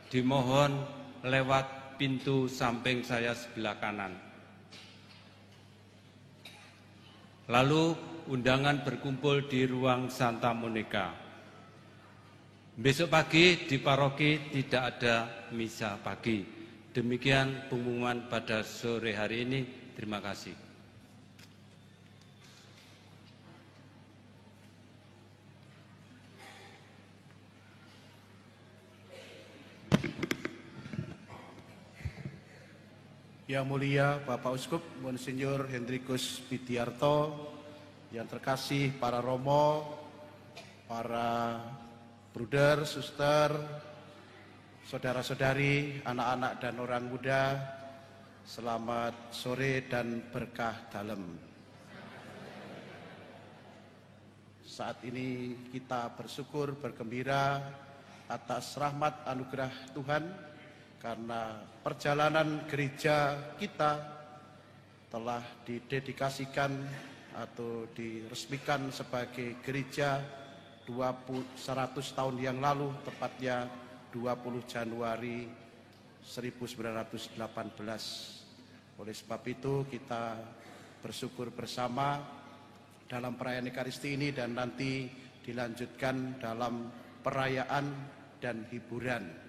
dimohon lewat pintu samping saya sebelah kanan. Lalu undangan berkumpul di ruang Santa Monica. Besok pagi di paroki tidak ada misa pagi. Demikian pengumuman pada sore hari ini. Terima kasih. Yang mulia Bapak Uskup Monsinyur Hendrikus Widiarto, yang terkasih para romo, para bruder, suster, saudara-saudari, anak-anak dan orang muda, selamat sore dan berkah dalam. Saat ini kita bersyukur, bergembira atas rahmat anugerah Tuhan, karena perjalanan gereja kita telah didedikasikan atau diresmikan sebagai gereja 100 tahun yang lalu, tepatnya 20 Januari 1918. Oleh sebab itu kita bersyukur bersama dalam perayaan Ekaristi ini dan nanti dilanjutkan dalam perayaan dan hiburan.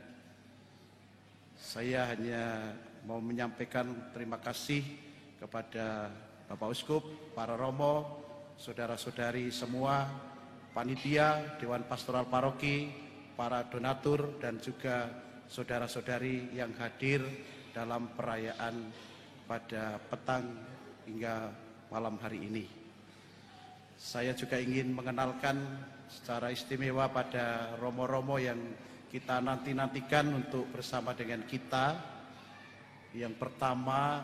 Saya hanya mau menyampaikan terima kasih kepada Bapak Uskup, para romo, saudara-saudari semua, panitia, Dewan Pastoral Paroki, para donatur, dan juga saudara-saudari yang hadir dalam perayaan pada petang hingga malam hari ini. Saya juga ingin mengenalkan secara istimewa pada romo-romo yang kita nantikan untuk bersama dengan kita. Yang pertama,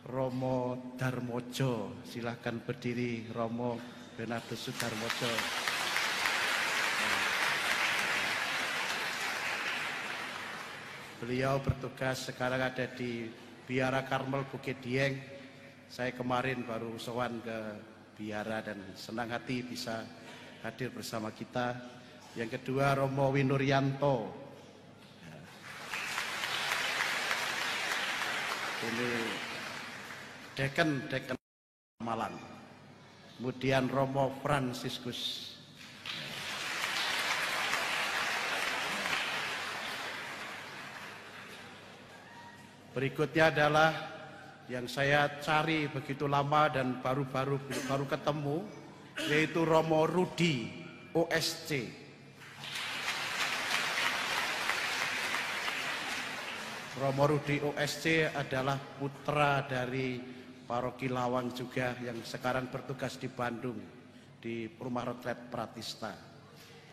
Romo Darmojo. Silahkan berdiri, Romo Bernardus Sudarmojo. Beliau bertugas sekarang ada di Biara Karmel Bukit Dieng. Saya kemarin baru sowan ke Biara dan senang hati bisa hadir bersama kita. Yang kedua, Romo Winuryanto. Ini Deken Malang. Kemudian Romo Fransiskus. Berikutnya adalah yang saya cari begitu lama dan baru ketemu, yaitu Romo Rudi OSC. Romo Rudi OSC adalah putra dari Paroki Lawang juga yang sekarang bertugas di Bandung di Rumah Retret Pratista.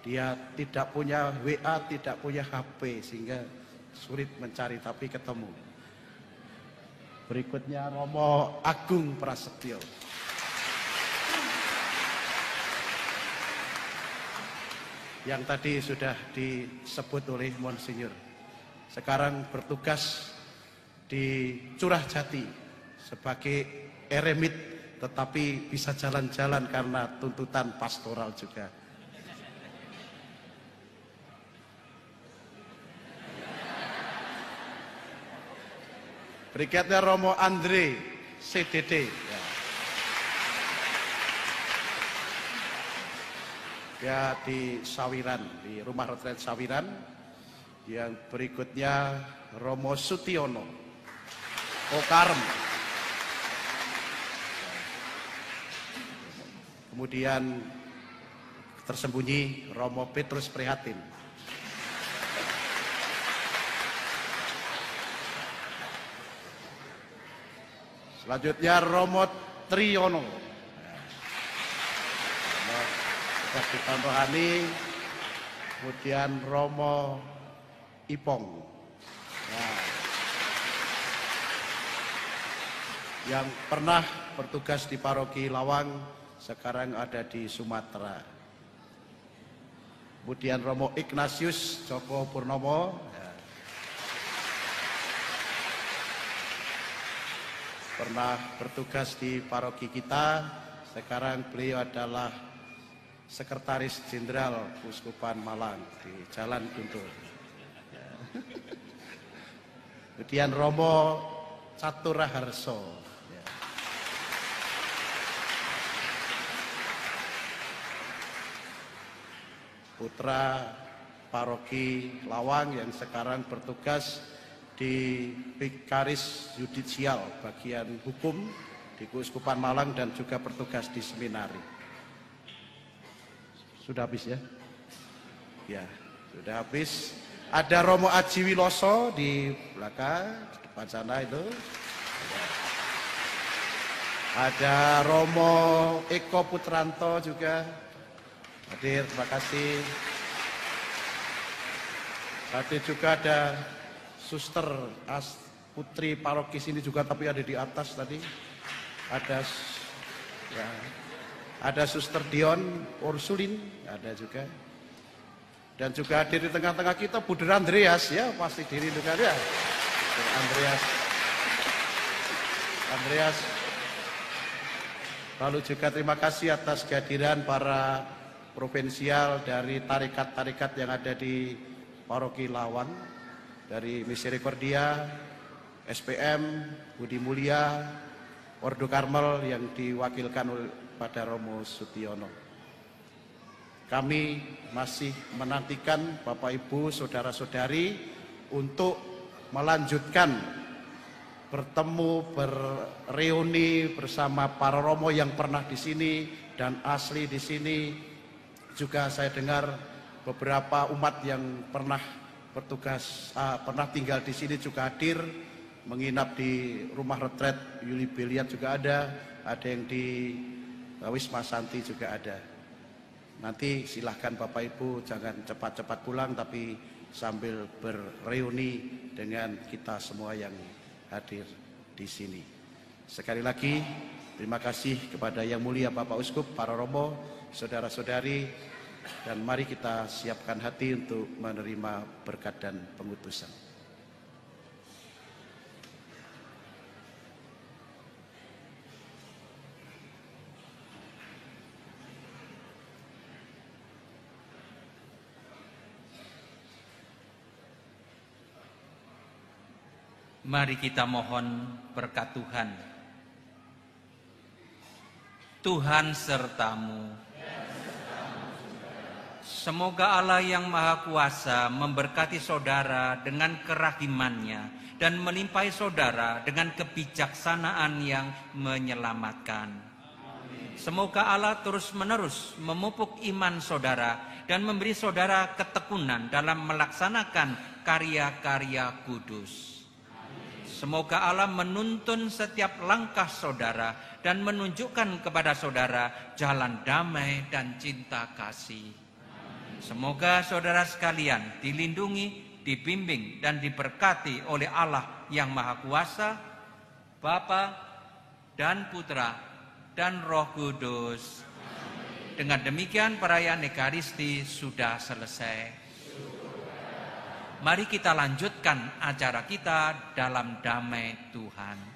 Dia tidak punya WA, tidak punya HP sehingga sulit mencari, tapi ketemu. Berikutnya Romo Agung Prasetyo. Yang tadi sudah disebut oleh Monsinyur. Sekarang bertugas di Curah Jati sebagai eremit, tetapi bisa jalan-jalan karena tuntutan pastoral juga. Berikutnya Romo Andre CDD. Ya, di Sawiran, di Rumah Retret Sawiran. Yang berikutnya Romo Sutiono Okarem. Kemudian tersembunyi Romo Petrus Prihatin. Selanjutnya Romo Triyono. Kehidupan rohani, kemudian Romo Ipong, yang pernah bertugas di Paroki Lawang, sekarang ada di Sumatera. Kemudian Romo Ignatius Joko Purnomo, pernah bertugas di paroki kita, sekarang beliau adalah Sekretaris Jenderal Keuskupan Malang di Jalan Guntur. Kemudian Romo Caturaharso. Putra Paroki Lawang yang sekarang bertugas di Vikaris Yudisial bagian hukum di Keuskupan Malang dan juga bertugas di seminari. Sudah habis ya? Ya, sudah habis. Ada Romo Aji Wiloso di belakang, di depan sana itu. Ada Romo Eko Putranto juga hadir, terima kasih. Tadi juga ada Suster Putri Paroki sini juga, tapi ada di atas tadi. Ada ya. Ada Suster Dion Ursulin, ada juga. Dan juga hadir di tengah-tengah kita Buder Andreas, ya pasti diri dengan ya. Andreas. Lalu juga terima kasih atas kehadiran para provinsial dari tarikat-tarikat yang ada di Paroki Lawang, dari Misericordia, SPM, Budi Mulia, Ordo Karmel yang diwakilkan oleh pada Romo Sutiono. Kami masih menantikan Bapak Ibu, Saudara-saudari untuk melanjutkan bertemu, bereuni bersama para Romo yang pernah di sini dan asli di sini. Juga saya dengar beberapa umat yang pernah bertugas, pernah tinggal di sini juga hadir, menginap di Rumah Retret Yuli Beliat juga ada yang di Wisma Santi juga ada. Nanti silahkan Bapak Ibu jangan cepat-cepat pulang, tapi sambil bereuni dengan kita semua yang hadir di sini. Sekali lagi terima kasih kepada Yang Mulia Bapak Uskup, para Romo, saudara-saudari, dan mari kita siapkan hati untuk menerima berkat dan pengutusan. Mari kita mohon berkat Tuhan. Tuhan sertamu. Semoga Allah yang Maha Kuasa memberkati saudara dengan kerahimannya dan melimpahi saudara dengan kebijaksanaan yang menyelamatkan. Semoga Allah terus-menerus memupuk iman saudara dan memberi saudara ketekunan dalam melaksanakan karya-karya kudus. semoga Allah menuntun setiap langkah saudara dan menunjukkan kepada saudara jalan damai dan cinta kasih. Semoga saudara sekalian dilindungi, dibimbing, dan diberkati oleh Allah yang Maha Kuasa, Bapa dan Putra dan Roh Kudus. Dengan demikian perayaan Ekaristi sudah selesai. Mari kita lanjutkan acara kita dalam damai Tuhan.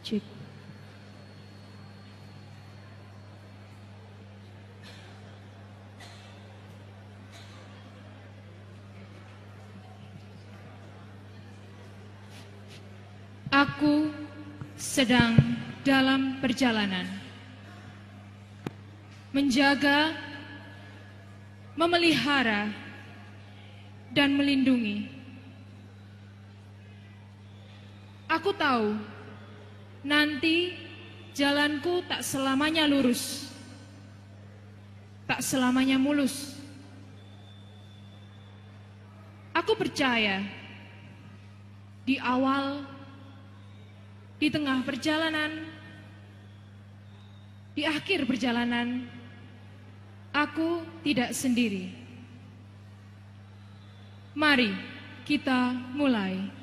Cek. Aku sedang dalam perjalanan menjaga, memelihara, dan melindungi. Aku tahu nanti jalanku tak selamanya lurus, tak selamanya mulus. Aku percaya di awal, di tengah perjalanan, di akhir perjalanan, aku tidak sendiri. Mari kita mulai.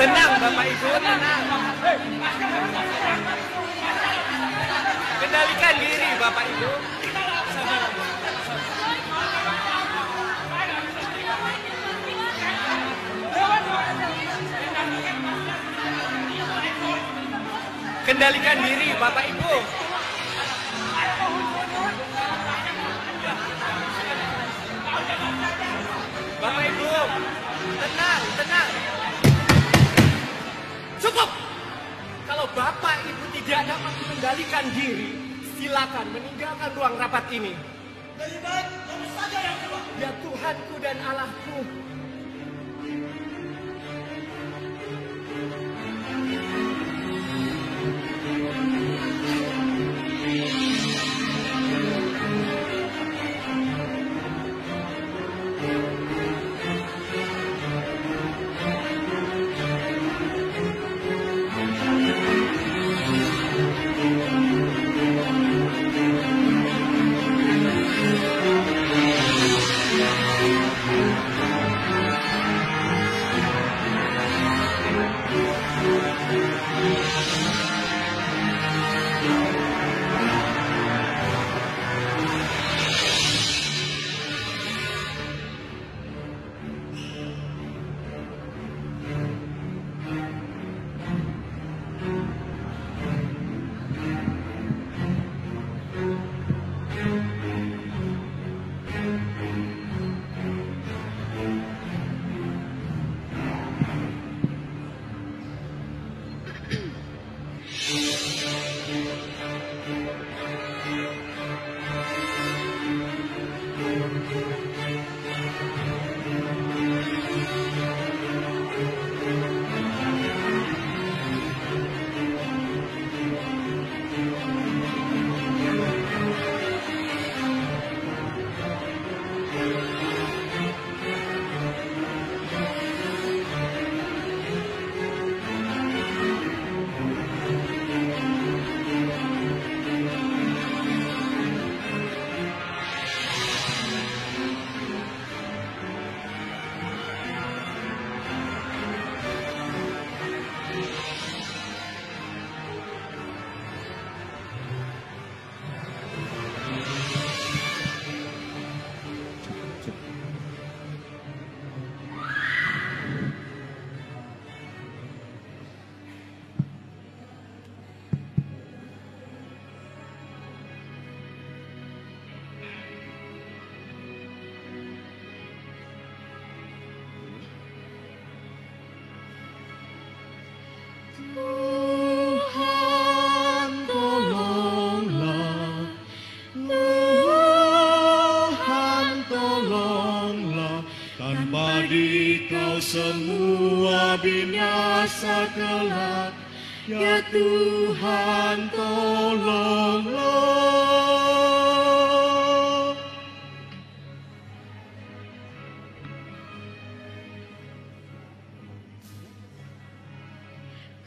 Tenang Bapak Ibu, tenang. Kendalikan diri Bapak Ibu. Kendalikan diri Bapak Ibu. Bapak Ibu, tenang, tenang. Cukup. Kalau Bapak Ibu tidak dapat mengendalikan diri, silakan meninggalkan ruang rapat ini. Lebih baik kamu saja yang keluar. Ya Tuhanku dan Allahku. Tuhan tolonglah, Tuhan tolonglah, tanpa Dikau semua binasa kelak. Ya Tuhan tolonglah.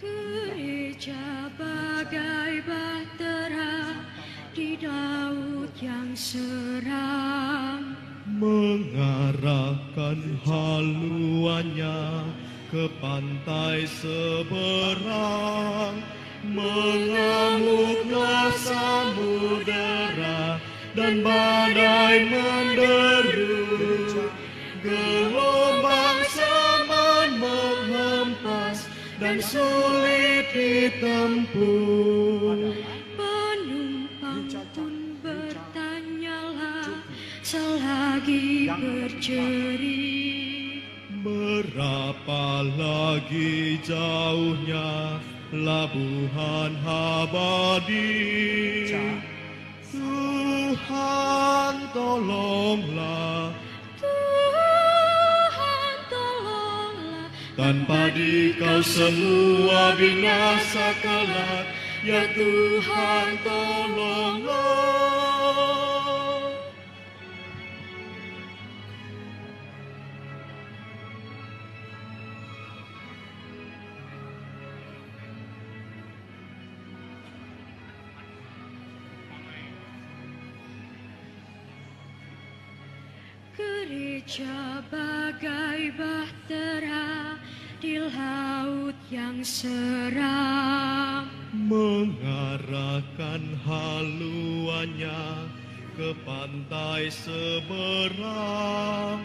Gereja bagai bahtera di laut yang seram, mengarahkan haluannya ke pantai seberang. Mengamuklah samudera dan badai menderu. Gelombang zaman menghempas dan sulit ditempuh. penumpang pun bertanyalah selagi berjerit. Berapa lagi jauhnya labuhan abadi? Tuhan tolonglah, Tuhan tolonglah, tanpa Dikau semua binasa kelak. Ya Tuhan tolonglah. Gereja bagai bahtera di laut yang seram, mengarahkan haluannya ke pantai seberang,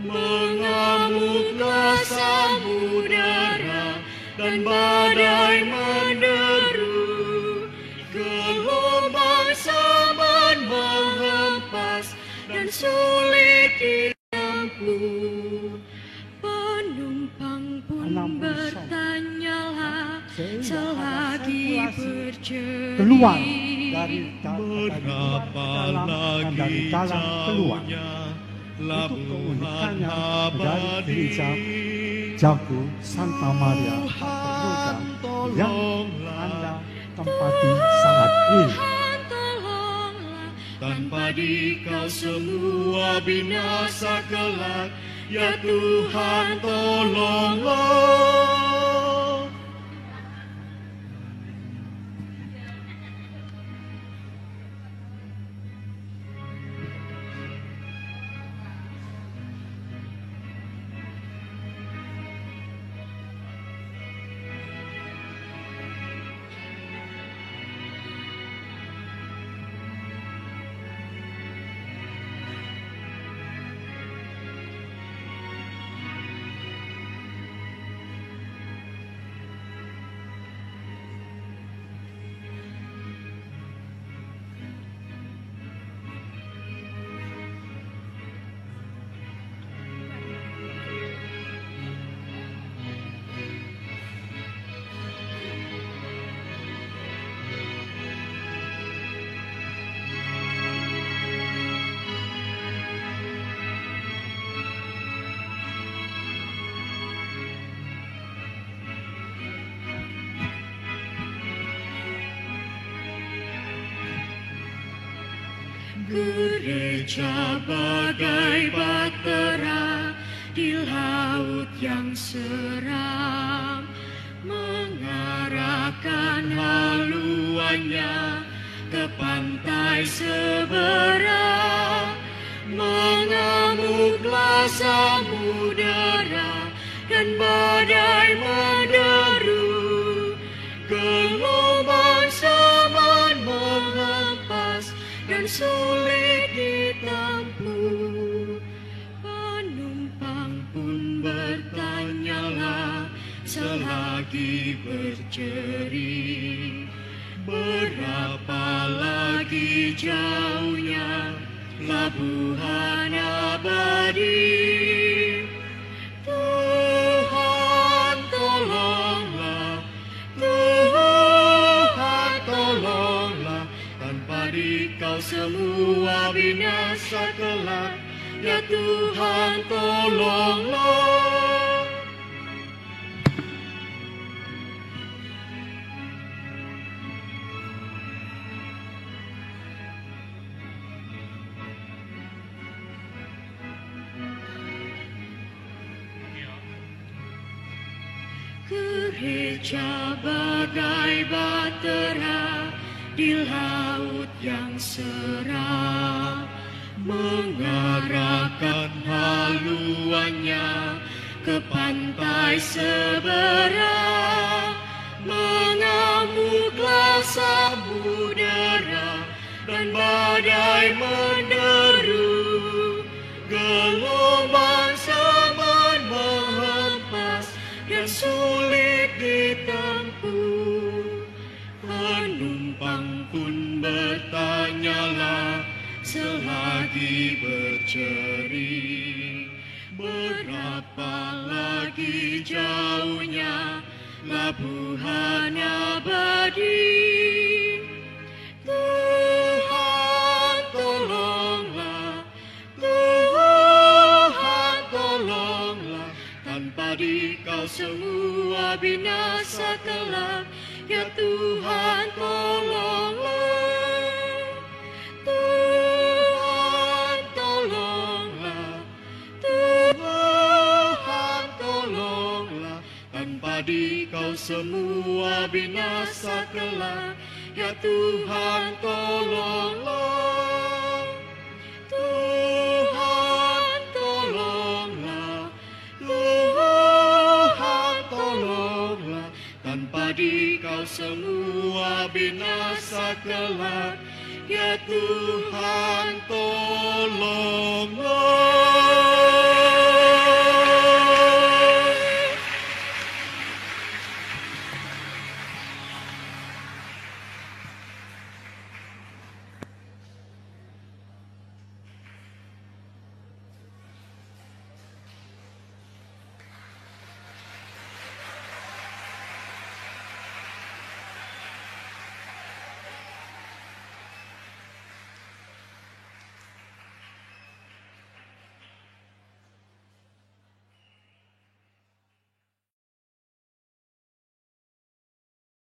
mengamuklah samudera dan badai menderu, gelombang saman menghempas dan sulit ditempuh. Penumpang pun bertanyalah selagi berjeri, berapa lagi jauhnya labuhan abadi. Jago Santa Maria Terpuja yang Anda tempati saat ini. Tanpa Dikau semua binasa kelak, ya Tuhan tolonglah. Gereja bagai bahtera di laut yang seram, mengarahkan haluannya ke pantai seberang, mengamuklah samudera dan badai menderu, gelombang saman menghempas dan sulit ditempuh. Penumpang pun bertanyalah selagi berjeri, berapa lagi jauhnya labuhan abadi. Tuhan tolonglah, Tuhan tolonglah, tanpa Dikau semua binasa kelak, ya Tuhan tolonglah. Gereja bagai bahtera di laut yang seram, mengarahkan haluannya ke pantai seberang, mengamuklah samudera dan badai menderu, gelombang saman menghempas dan sulit ditempuh. Penumpang pun bertanyalah selagi berjeri, berapa lagi jauhnya labuhan abadi. Tuhan tolonglah, Tuhan tolonglah, tanpa Dikau semua binasa kelak, ya Tuhan tolonglah. Tuhan tolonglah, Tuhan tolonglah, tanpa Dikau semua binasa kelak, ya Tuhan tolonglah. Tuhan tolonglah, Tuhan binasa kelak. Ya Tuhan